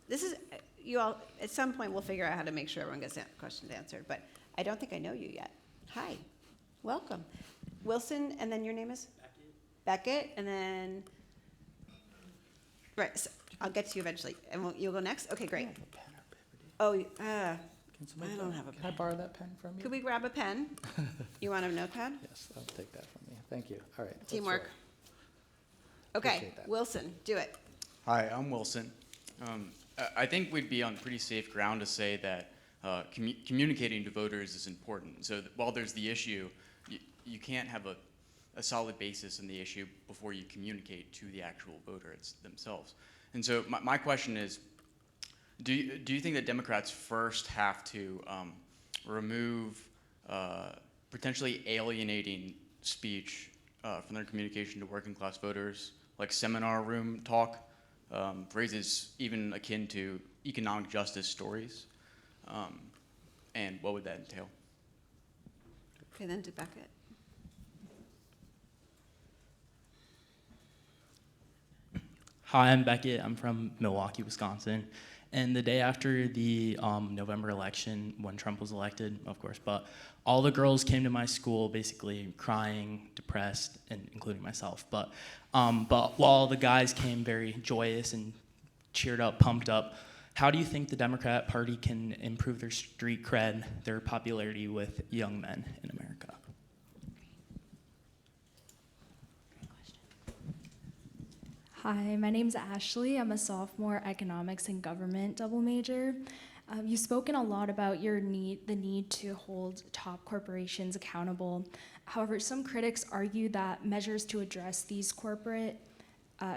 This is, you all, at some point we'll figure out how to make sure everyone gets questions answered, but I don't think I know you yet. Hi, welcome. Wilson, and then your name is? Beckett, and then, right, so I'll get to you eventually. And you'll go next? Okay, great. Can I have a pen or paper, Oh, I don't have a pen. Can I borrow that pen from you? Could we grab a pen? You want a notepad? Yes, I'll take that from you. Thank you. All right. let's Teamwork. roll. Okay, Appreciate that. Wilson, do it. Hi, I'm Wilson. I think we'd be on pretty safe ground to say that communicating to voters is important. So while there's the issue, you can't have a solid basis in the issue before you communicate to the actual voter themselves. And so my question is, do you think that Democrats first have to remove potentially alienating speech from their communication to working class voters, like seminar room talk, phrases even akin to economic justice stories? And what would that entail? Okay, then to Beckett. Hi, I'm Beckett. I'm from Milwaukee, Wisconsin. And the day after the November election, when Trump was elected, of course, but all the girls came to my school basically crying, depressed, and including myself. But while the guys came very joyous and cheered up, pumped up, how do you think the Democrat Party can improve their street cred, their popularity with young men in America? Hi, my name's Ashley. I'm a sophomore economics and government double major. You've spoken a lot about the need to hold top corporations accountable. However, some critics argue that measures to address these corporate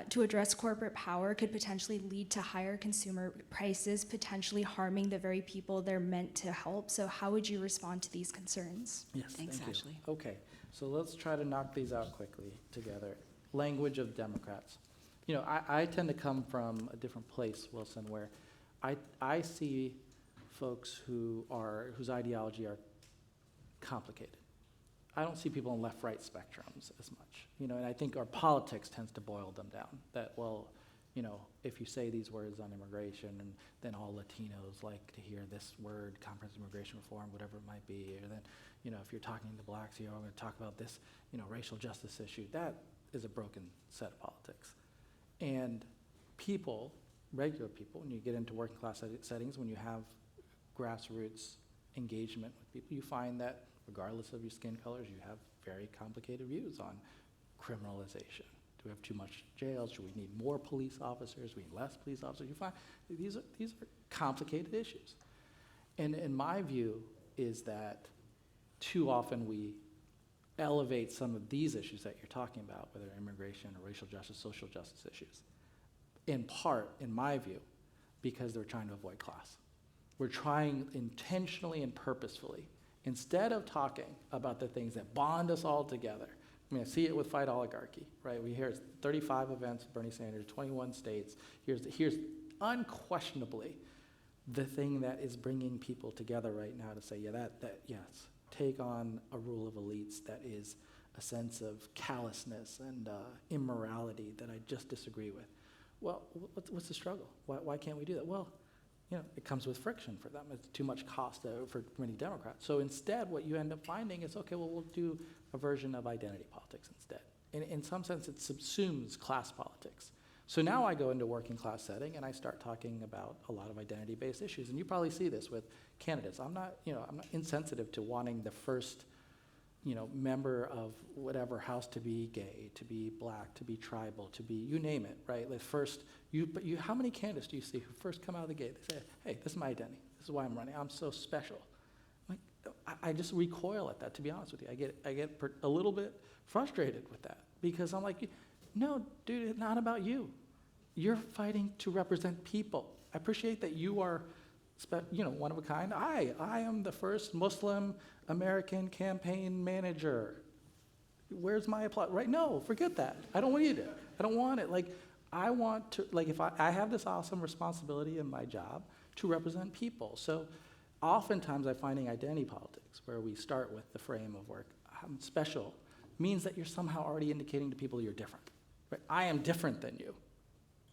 to address corporate power could potentially lead to higher consumer prices, potentially harming the very people they're meant to help. So how would you respond to these concerns? Yes, Thanks, thank you. Ashley. Okay, so let's try to knock these out quickly together. Language of Democrats. You know, I tend to come from a different place, Wilson, where I see folks whose ideology are complicated. I don't see people in left-right spectrums as much, you know, and I think our politics tends to boil them down. That, well, you know, if you say these words on immigration, and then all Latinos like to hear this word, comprehensive immigration reform, whatever it might be, or then, you know, if you're talking to blacks, you're going to talk about this, you know, racial justice issue. That is a broken set of politics. And people, regular people, when you get into working class settings, when you have grassroots engagement with people, you find that regardless of your skin colors, you have very complicated views on criminalization. Do we have too much jails? Do we need more police officers? Do we need less police officers? You find these are complicated issues. And my view is that too often we elevate some of these issues that you're talking about, whether immigration or racial justice, social justice issues, in part, in my view, because they're trying to avoid class. We're trying intentionally and purposefully, instead of talking about the things that bond us all together. I mean, I see it with Fight Oligarchy, right? We hear 35 events, Bernie Sanders, 21 states. Here's unquestionably the thing that is bringing people together right now to say, yeah, yes, take on a rule of elites that is a sense of callousness and immorality that I just disagree with. Well, what's the struggle? Why can't we do that? Well, you know, it comes with friction for them. It's too much cost for many Democrats. So instead, what you end up finding is, okay, well, we'll do a version of identity politics instead. In some sense, it subsumes class politics. So now I go into a working class setting and I start talking about a lot of identity-based issues. And you probably see this with candidates. I'm not insensitive to wanting the first, you know, member of whatever house to be gay, to be black, to be tribal, to be, you name it, right? Like first, how many candidates do you see who first come out of the gate? They say, hey, this is my identity. This is why I'm running. I'm so special. Like, I just recoil at that, to be honest with you. I get a little bit frustrated with that because I'm like, no, dude, it's not about you. You're fighting to represent people. I appreciate that you are, one of a kind. I am the first Muslim American campaign manager. Where's my applause? Right? No, forget that. I don't need it. I don't want it. Like, I want to, like, if I have this awesome responsibility in my job to represent people. So oftentimes I'm finding identity politics where we start with the frame of work. I'm special means that you're somehow already indicating to people you're different. Right? I am different than you.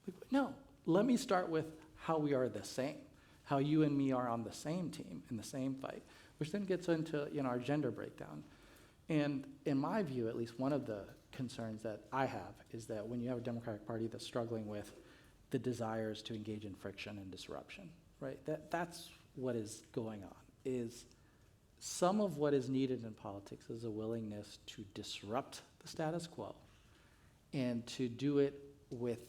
Like, no, let me start with how we are the same, how you and me are on the same team in the same fight, which then gets into our gender breakdown. And in my view, at least one of the concerns that I have is that when you have a Democratic Party that's struggling with the desires to engage in friction and disruption, right? That's what is going on, is some of what is needed in politics is a willingness to disrupt the status quo and to do it with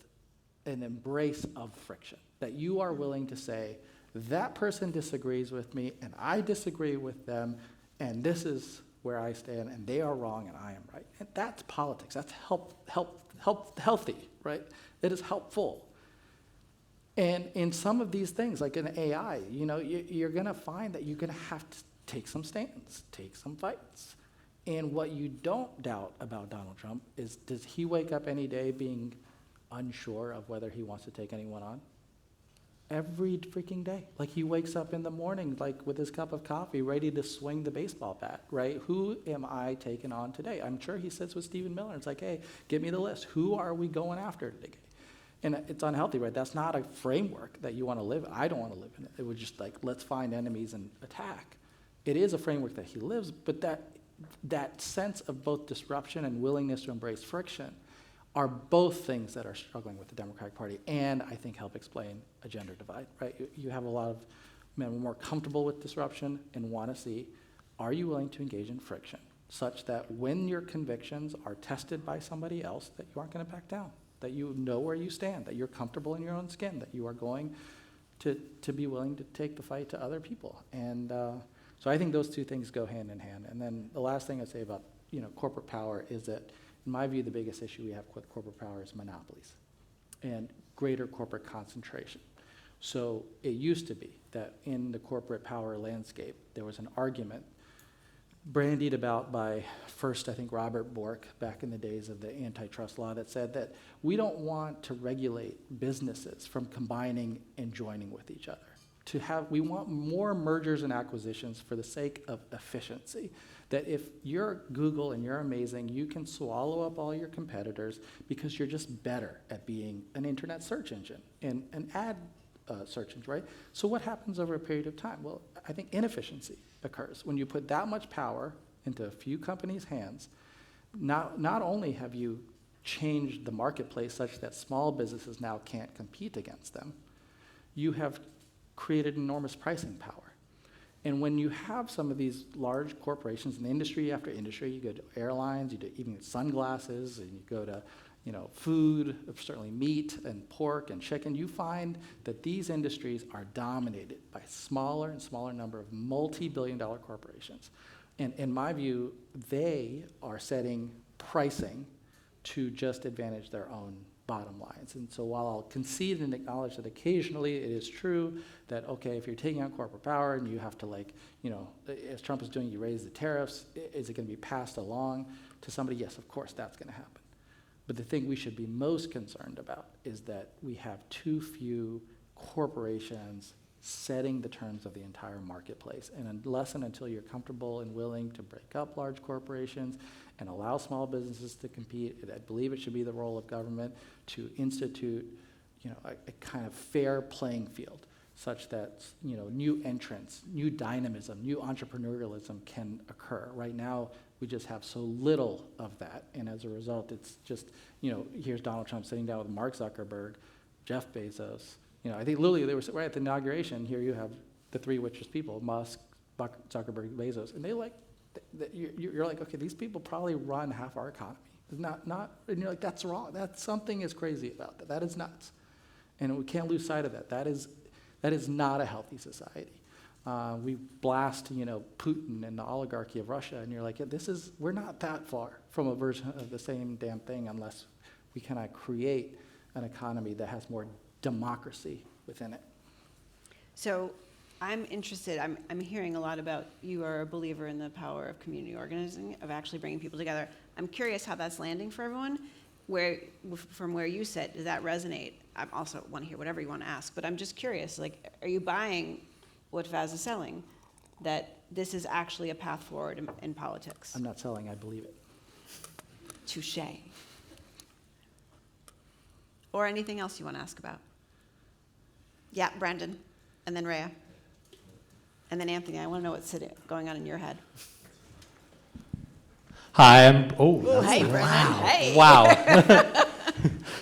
an embrace of friction, that you are willing to say, that person disagrees with me and I disagree with them and this is where I stand and they are wrong and I am right. And that's politics, that's healthy, right? It is helpful. And in some of these things, like in AI, you're gonna find that you're gonna have to take some stands, take some fights. And what you don't doubt about Donald Trump is, does he wake up any day being unsure of whether he wants to take anyone on? Every freaking day. Like he wakes up in the morning, like with his cup of coffee, ready to swing the baseball bat, right? Who am I taking on today? I'm sure he sits with Stephen Miller and it's like, hey, give me the list. Who are we going after today? And it's unhealthy, right? That's not a framework that you want to live in. I don't want to live in it. It would just like, let's find enemies and attack. It is a framework that he lives, but that sense of both disruption and willingness to embrace friction are both things that are struggling with the Democratic Party and I think help explain a gender divide, right? You have a lot of men who are more comfortable with disruption and want to see, are you willing to engage in friction such that when your convictions are tested by somebody else, that you aren't going to back down, that you know where you stand, that you're comfortable in your own skin, that you are going to be willing to take the fight to other people. And so I think those two things go hand in hand. And then the last thing I'd say about corporate power is that In my view, the biggest issue we have with corporate power is monopolies and greater corporate concentration. So it used to be that in the corporate power landscape, there was an argument brandied about by first, I think, Robert Bork back in the days of the antitrust law that said that we don't want to regulate businesses from combining and joining with each other. We want more mergers and acquisitions for the sake of efficiency. That if you're Google and you're amazing, you can swallow up all your competitors because you're just better at being an internet search engine and an ad search engine, right? So what happens over a period of time? Well, I think inefficiency occurs. When you put that much power into a few companies' hands, not only have you changed the marketplace such that small businesses now can't compete against them, you have created enormous pricing power. And when you have some of these large corporations in industry after industry, you go to airlines, you do even sunglasses, and you go to food, certainly meat and pork and chicken, you find that these industries are dominated by smaller and smaller number of multi-billion-dollar corporations. And in my view, they are setting pricing to just advantage their own bottom lines. And so while I'll concede and acknowledge that occasionally it is true that, okay, if you're taking on corporate power and you have to as Trump is doing, you raise the tariffs, is it going to be passed along to somebody? Yes, of course, that's going to happen. But the thing we should be most concerned about is that we have too few corporations setting the terms of the entire marketplace. And unless and until you're comfortable and willing to break up large corporations and allow small businesses to compete, I believe it should be the role of government to institute a kind of fair playing field such that new entrants, new dynamism, new entrepreneurialism can occur. Right now, we just have so little of that, and as a result, it's just, here's Donald Trump sitting down with Mark Zuckerberg, Jeff Bezos. I think literally they were right at the inauguration. Here you have the three richest people: Musk, Zuckerberg, Bezos, and you're like, okay, these people probably run half our economy. And you're like, that's wrong. Something is crazy about that. That is nuts, and we can't lose sight of that. That is not a healthy society. We blast, Putin and the oligarchy of Russia, and you're like, yeah, we're not that far from a version of the same damn thing unless we kind of create an economy that has more democracy within it. So I'm interested, I'm hearing a lot about you are a believer in the power of community organizing, of actually bringing people together. I'm curious how that's landing for everyone. From where you sit, does that resonate? I also want to hear whatever you want to ask, but I'm just curious, are you buying what Faiz is selling, that this is actually a path forward in politics? I'm not selling, I believe it. Touché. Or anything else you want to ask about? Yeah, Brandon, and then Rhea. And then Anthony, I want to know what's going on in your head. Hi, Hey, Brendan. Hey. Wow.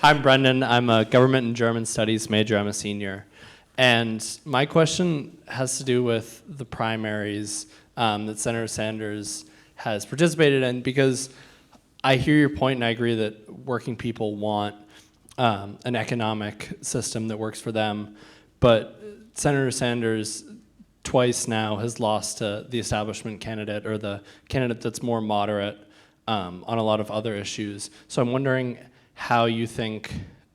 I'm Brendan. I'm a government and German studies major. I'm a senior. And my question has to do with the primaries that Senator Sanders has participated in, because I hear your point and I agree that working people want an economic system that works for them. But Senator Sanders twice now has lost to the establishment candidate, or the candidate that's more moderate on a lot of other issues. So I'm wondering how you think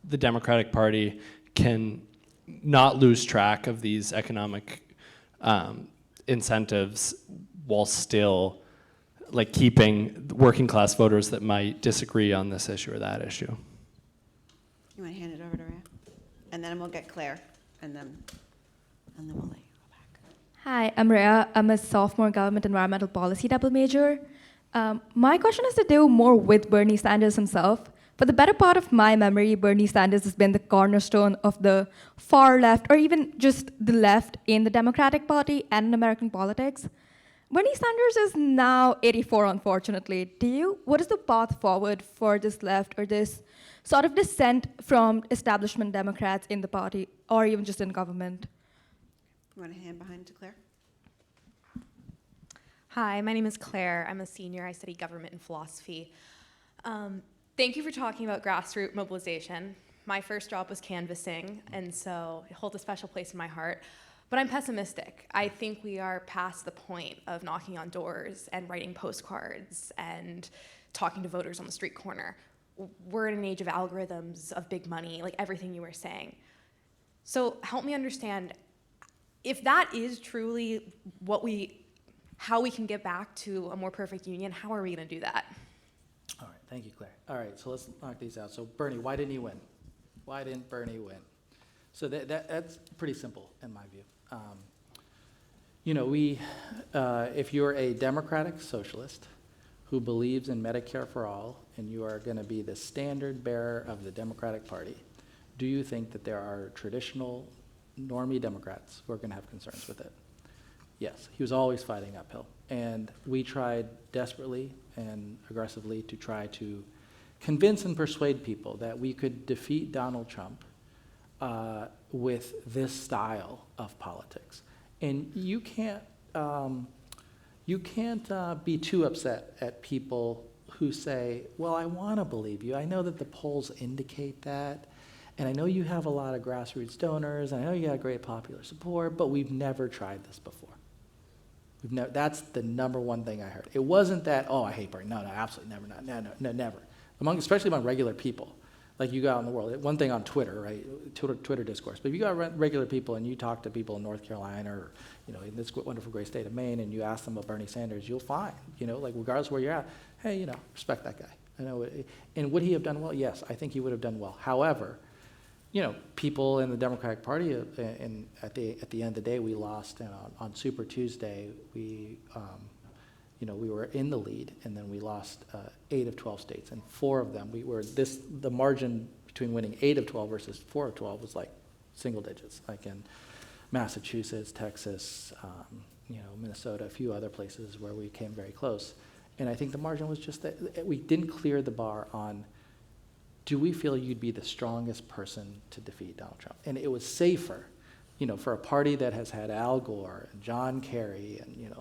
the Democratic Party can not lose track of these economic incentives while still keeping working class voters that might disagree on this issue or that issue. You want to hand it over to Rhea? And then we'll get Claire, and then we'll let you go back. Hi, I'm Rhea. I'm a sophomore government environmental policy double major. My question has to do more with Bernie Sanders himself. For the better part of my memory, Bernie Sanders has been the cornerstone of the far left, or even just the left in the Democratic Party and in American politics. Bernie Sanders is now 84, unfortunately. What is the path forward for this left, or this sort of dissent from establishment Democrats in the party, or even just in government? You want a hand behind to Claire? Hi, my name is Claire. I'm a senior. I study government and philosophy. Thank you for talking about grassroots mobilization. My first job was canvassing, and so it holds a special place in my heart. But I'm pessimistic. I think we are past the point of knocking on doors and writing postcards and talking to voters on the street corner. We're in an age of algorithms, of big money, like everything you were saying. So help me understand, if that is truly how we can get back to a more perfect union, how are we going to do that? All right, thank you, Claire. All right, so let's knock these out. So Bernie, why didn't he win? Why didn't Bernie win? So that's pretty simple in my view. If you're a democratic socialist who believes in Medicare for all, and you are going to be the standard bearer of the Democratic Party, do you think that there are traditional normie Democrats who are going to have concerns with it? Yes, he was always fighting uphill. And we tried desperately and aggressively to try to convince and persuade people that we could defeat Donald Trump with this style of politics. And you can't be too upset at people who say, well, I want to believe you. I know that the polls indicate that. And I know you have a lot of grassroots donors. And I know you got great popular support, but we've never tried this before. That's the number one thing I heard. It wasn't that, oh, I hate Bernie. No, absolutely never. No, never. Especially among regular people. Like you go out in the world, one thing on Twitter, right? Twitter discourse. But if you got regular people and you talk to people in North Carolina or, in this wonderful great state of Maine and you ask them about Bernie Sanders, you'll find, regardless of where you're at, hey, respect that guy. I know. And would he have done well? Yes, I think he would have done well. However, people in the Democratic Party, and at the end of the day, we lost. And on Super Tuesday, we were in the lead, and then we lost 8 of 12 states, and 4 of them the margin between winning 8 of 12 versus 4 of 12 was like single digits, like in Massachusetts, Texas, Minnesota, a few other places where we came very close. And I think the margin was just that we didn't clear the bar on, do we feel you'd be the strongest person to defeat Donald Trump? And it was safer, for a party that has had Al Gore and John Kerry and,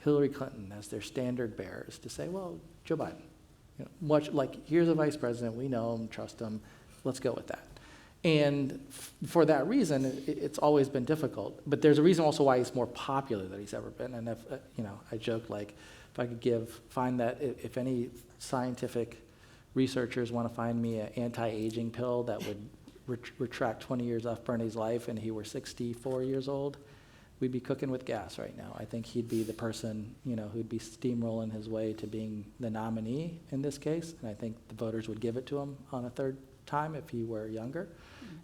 Hillary Clinton as their standard bearers to say, well, Joe Biden, much like, here's a vice president, we know him, trust him, let's go with that. And for that reason, it's always been difficult. But there's a reason also why he's more popular than he's ever been. And if, I joke, like, if I could find that if any scientific researchers want to find me an anti-aging pill that would retract 20 years off Bernie's life and he were 64 years old, we'd be cooking with gas right now. I think he'd be the person, who'd be steamrolling his way to being the nominee in this case. And I think the voters would give it to him on a third time if he were younger,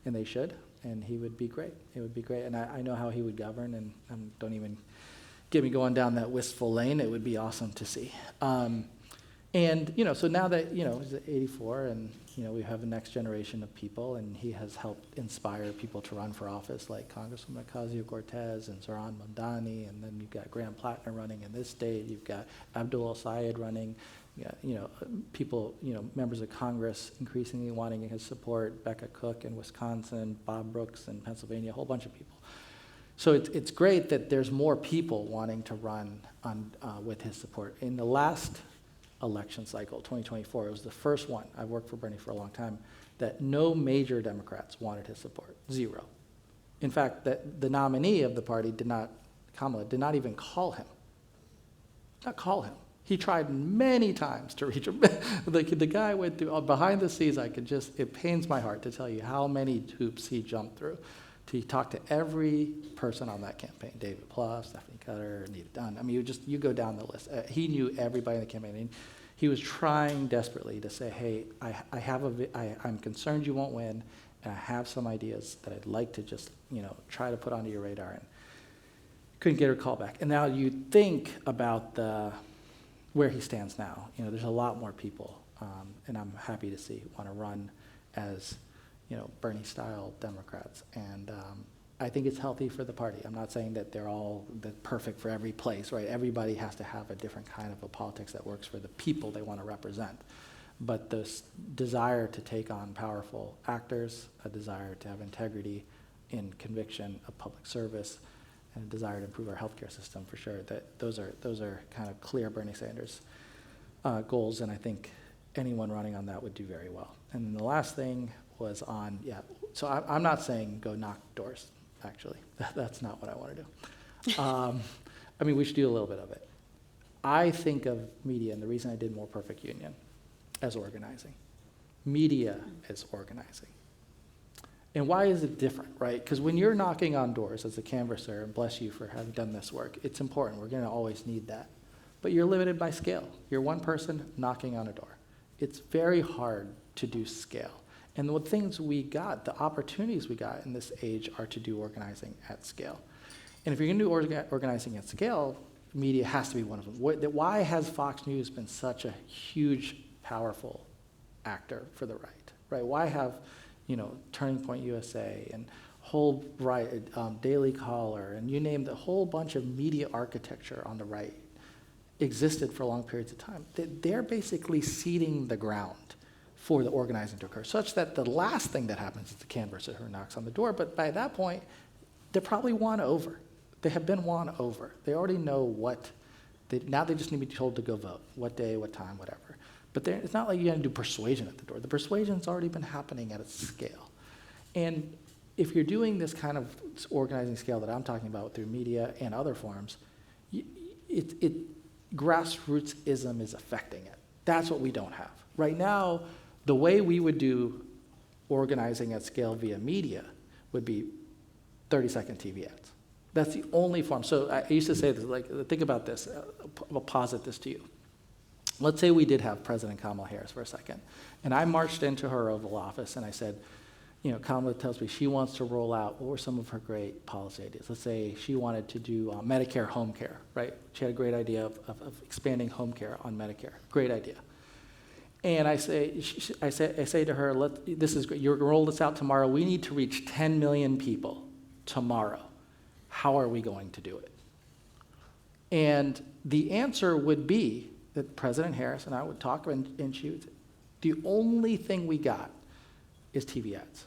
and they should. And he would be great. It would be great. And I know how he would govern, and don't even get me going down that wistful lane. It would be awesome to see. So now that, he's at 84 and, we have a next generation of people, and he has helped inspire people to run for office like Congresswoman Ocasio-Cortez and Zohran Mamdani, and then you've got Graham Plattner running in this state, you've got Abdul El-Sayed running, people, members of Congress increasingly wanting his support, Becca Cook in Wisconsin, Bob Brooks in Pennsylvania, a whole bunch of people. So it's great that there's more people wanting to run with his support. In the last election cycle, 2024, it was the first one, I've worked for Bernie for a long time, that no major Democrats wanted his support, 0. In fact, the nominee of the party Kamala, did not even call him. Not call him. He tried many times to reach him. The guy went through, behind the scenes, it pains my heart to tell you how many hoops he jumped through. He talked to every person on that campaign, David Plouffe, Stephanie Cutter, Anita Dunn. I mean, you go down the list. He knew everybody in the campaign. And he was trying desperately to say, hey, I'm concerned you won't win, and I have some ideas that I'd like to just, try to put onto your radar. And couldn't get her call back. And now you think about where he stands now. There's a lot more people, and I'm happy to see, want to run as Bernie-style Democrats. And I think it's healthy for the party. I'm not saying that they're all perfect for every place, right? Everybody has to have a different kind of a politics that works for the people they want to represent. But this desire to take on powerful actors, a desire to have integrity in conviction of public service, and a desire to improve our healthcare system, for sure, that those are kind of clear Bernie Sanders goals, and I think anyone running on that would do very well. And then the last thing was on, so I'm not saying go knock doors. actually. That's not what I want to do. I mean, we should do a little bit of it. I think of media, and the reason I did More Perfect Union, as organizing. Media as organizing. And why is it different, right? Because when you're knocking on doors as a canvasser, and bless you for having done this work, it's important. We're going to always need that. But you're limited by scale. You're one person knocking on a door. It's very hard to do scale. And the things we got, the opportunities we got in this age are to do organizing at scale. And if you're going to do organizing at scale, media has to be one of them. Why has Fox News been such a huge, powerful actor for the right? Why have, Turning Point USA and whole Daily Caller, and you name the whole bunch of media architecture on the right existed for long periods of time? They're basically seeding the ground for the organizing to occur, such that the last thing that happens is the canvasser who knocks on the door, but by that point, they're probably won over. They have been won over. They already know now they just need to be told to go vote, what day, what time, whatever. But it's not like you're going to do persuasion at the door. The persuasion's already been happening at a scale. And if you're doing this kind of organizing scale that I'm talking about through media and other forms, grassrootsism is affecting it. That's what we don't have. Right now, the way we would do organizing at scale via media would be 30-second TV ads. That's the only form. So I used to say this, think about this. I'll posit this to you. Let's say we did have President Kamala Harris for a second, and I marched into her Oval Office and I said, Kamala tells me she wants to roll out, what were some of her great policy ideas? Let's say she wanted to do Medicare home care, right? She had a great idea of expanding home care on Medicare. Great idea. And I say to her, this is great. You're going to roll this out tomorrow. We need to reach 10 million people tomorrow. How are we going to do it? And the answer would be that President Harris and I would talk, and she would say, the only thing we got is TV ads.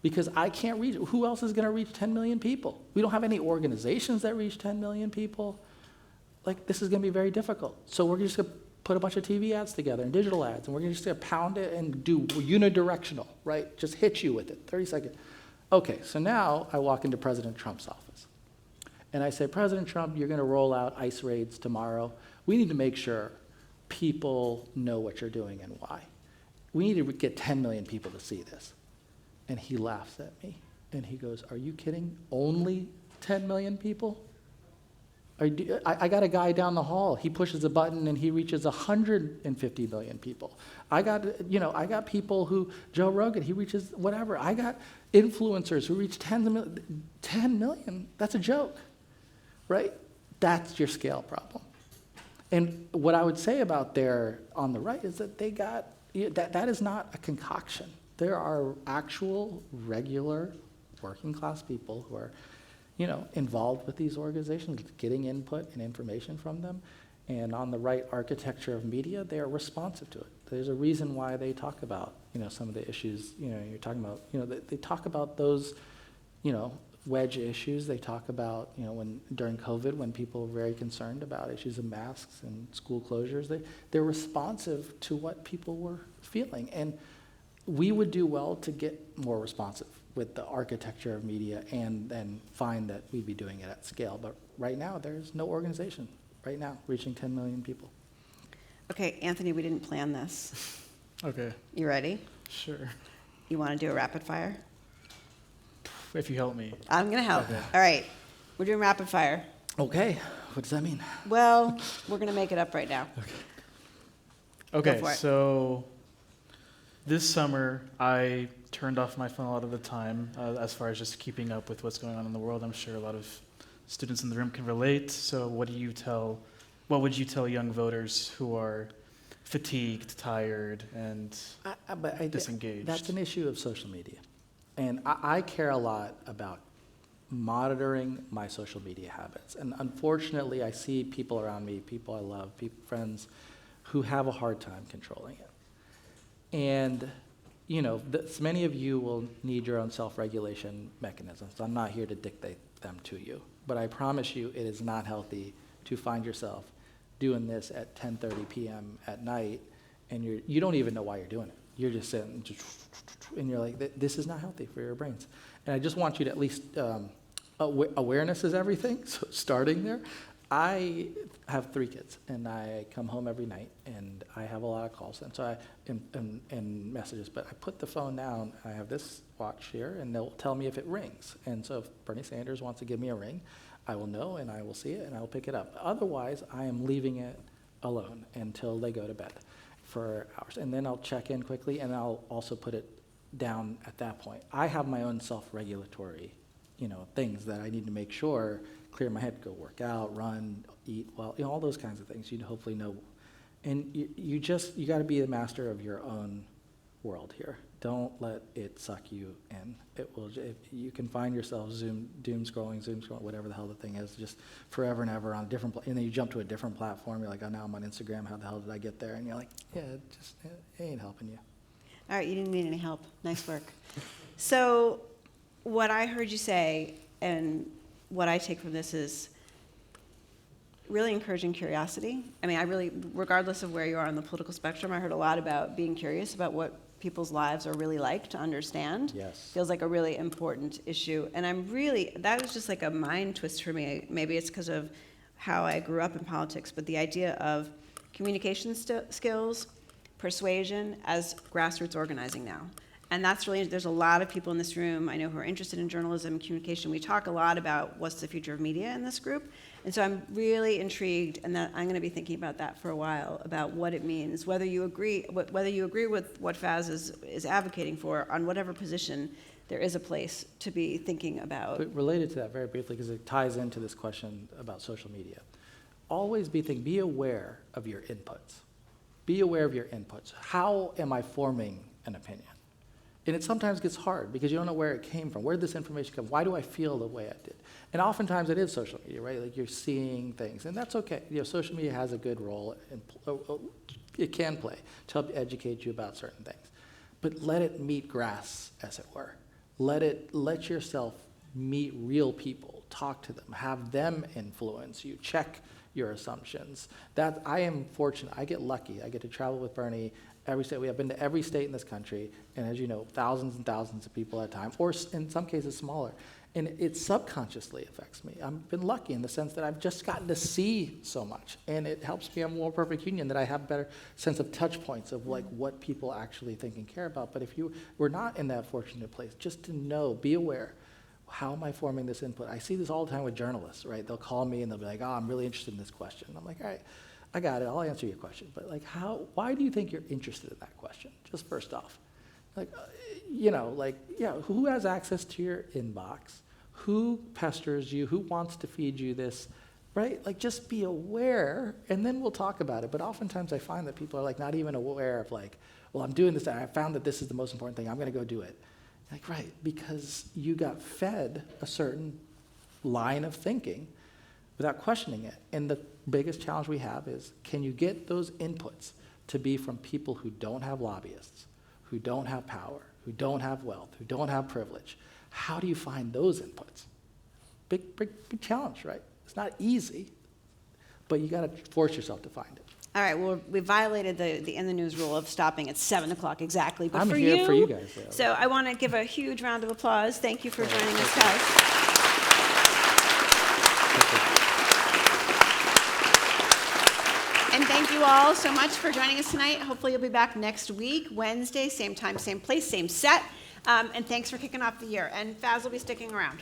Because I can't reach, who else is going to reach 10 million people? We don't have any organizations that reach 10 million people. This is going to be very difficult. So we're just going to put a bunch of TV ads together and digital ads, and we're just going to pound it and do unidirectional, right? Just hit you with it, 30 seconds. Okay, so now I walk into President Trump's office. And I say, President Trump, you're going to roll out ICE raids tomorrow. We need to make sure people know what you're doing and why. We need to get 10 million people to see this. And he laughs at me, and he goes, are you kidding? Only 10 million people? I got a guy down the hall. He pushes a button, and he reaches 150 million people. I got people who, Joe Rogan, he reaches whatever. I got influencers who reach 10 million. That's a joke, right? That's your scale problem. And what I would say about there on the right is that that is not a concoction. There are actual, regular, working class people who are, involved with these organizations, getting input and information from them. And on the right architecture of media, they are responsive to it. There's a reason why they talk about, some of the issues, you're talking about, they talk about those, wedge issues. They talk about, during COVID, when people were very concerned about issues of masks and school closures, they're responsive to what people were feeling. And we would do well to get more responsive with the architecture of media and then find that we'd be doing it at scale. But right now, there's no organization right now reaching 10 million people. Okay, Anthony, we didn't plan this. Okay. You ready? Sure. You want to do a rapid fire? If you help me. I'm going to help. Okay. All right, we're doing rapid fire. Okay, what does that mean? Well, we're going to make it up right now. Okay, Go for it. so this summer I turned off my phone a lot of the time as far as just keeping up with what's going on in the world. I'm sure a lot of students in the room can relate. So what would you tell young voters who are fatigued, tired, and disengaged? That's an issue of social media. And I care a lot about monitoring my social media habits. And unfortunately, I see people around me, people I love, friends, who have a hard time controlling it. And, many of you will need your own self-regulation mechanisms. I'm not here to dictate them to you. But I promise you, it is not healthy to find yourself doing this at 10:30 p.m. at night, and you don't even know why you're doing it. You're just sitting, and you're like, this is not healthy for your brains. And I just want you to at least Awareness is everything, so starting there. I have 3 kids, and I come home every night, and I have a lot of calls, and so and messages, but I put the phone down. I have this watch here, and they'll tell me if it rings. And so if Bernie Sanders wants to give me a ring, I will know, and I will see it, and I will pick it up. Otherwise, I am leaving it alone until they go to bed for hours. And then I'll check in quickly, and I'll also put it down at that point. I have my own self-regulatory, things that I need to make sure, clear my head, go work out, run, eat well, all those kinds of things. You'd hopefully know. And you got to be the master of your own world here. Don't let it suck you in. It will. If you can find yourself doom scrolling, whatever the hell the thing is, just forever and ever on a different. And then you jump to a different platform. You're like, oh, now I'm on Instagram. How the hell did I get there? And you're like, yeah, it ain't helping you. All right, you didn't need any help. Nice work. So what I heard you say, and what I take from this is really encouraging curiosity. I mean, regardless of where you are on the political spectrum, I heard a lot about being curious about what people's lives are really like to understand. Yes. Feels like a really important issue. And that was just like a mind twist for me. Maybe it's because of how I grew up in politics, but the idea of communication skills, persuasion as grassroots organizing now. And that's really, there's a lot of people in this room I know who are interested in journalism and communication. We talk a lot about what's the future of media in this group. And so I'm really intrigued, and that I'm going to be thinking about that for a while, about what it means, whether you agree with what Faiz is advocating for on whatever position. There is a place to be thinking about. But related to that very briefly, because it ties into this question about social media. Always be aware of your inputs. Be aware of your inputs. How am I forming an opinion? And it sometimes gets hard because you don't know where it came from. Where did this information come from? Why do I feel the way I did? And oftentimes it is social media, right? Like you're seeing things, and that's okay. Social media has a good role, and it can play to help educate you about certain things. But let it meet grass, as it were. Let yourself meet real people, talk to them, have them influence you, check your assumptions. That I am fortunate. I get lucky. I get to travel with Bernie every state. We have been to every state in this country, and as you know, thousands and thousands of people at a time, or in some cases smaller. And it subconsciously affects me. I've been lucky in the sense that I've just gotten to see so much, and it helps me have a more perfect union, that I have a better sense of touch points of like what people actually think and care about. But if you were not in that fortunate place, just to know, be aware, how am I forming this input? I see this all the time with journalists, right? They'll call me and they'll be like, oh, I'm really interested in this question. I'm like, all right, I got it, I'll answer your question. But like, why do you think you're interested in that question? Just first off. Like, who has access to your inbox? Who pesters you? Who wants to feed you this, right? Like, just be aware, and then we'll talk about it. But oftentimes I find that people are like not even aware of like, well, I'm doing this, and I found that this is the most important thing, I'm gonna go do it. Like, right, because you got fed a certain line of thinking without questioning it. And the biggest challenge we have is, can you get those inputs to be from people who don't have lobbyists, who don't have power, who don't have wealth, who don't have privilege? How do you find those inputs? Big challenge, right? It's not easy, but you gotta force yourself to find it. All right, well, we violated the In the News rule of stopping at 7 o'clock exactly. But I'm here for you guys. So I want to give a huge round of applause. Thank you for joining us, guys. And thank you all so much for joining us tonight. Hopefully you'll be back next week, Wednesday, same time, same place, same set. And thanks for kicking off the year. And Faiz will be sticking around.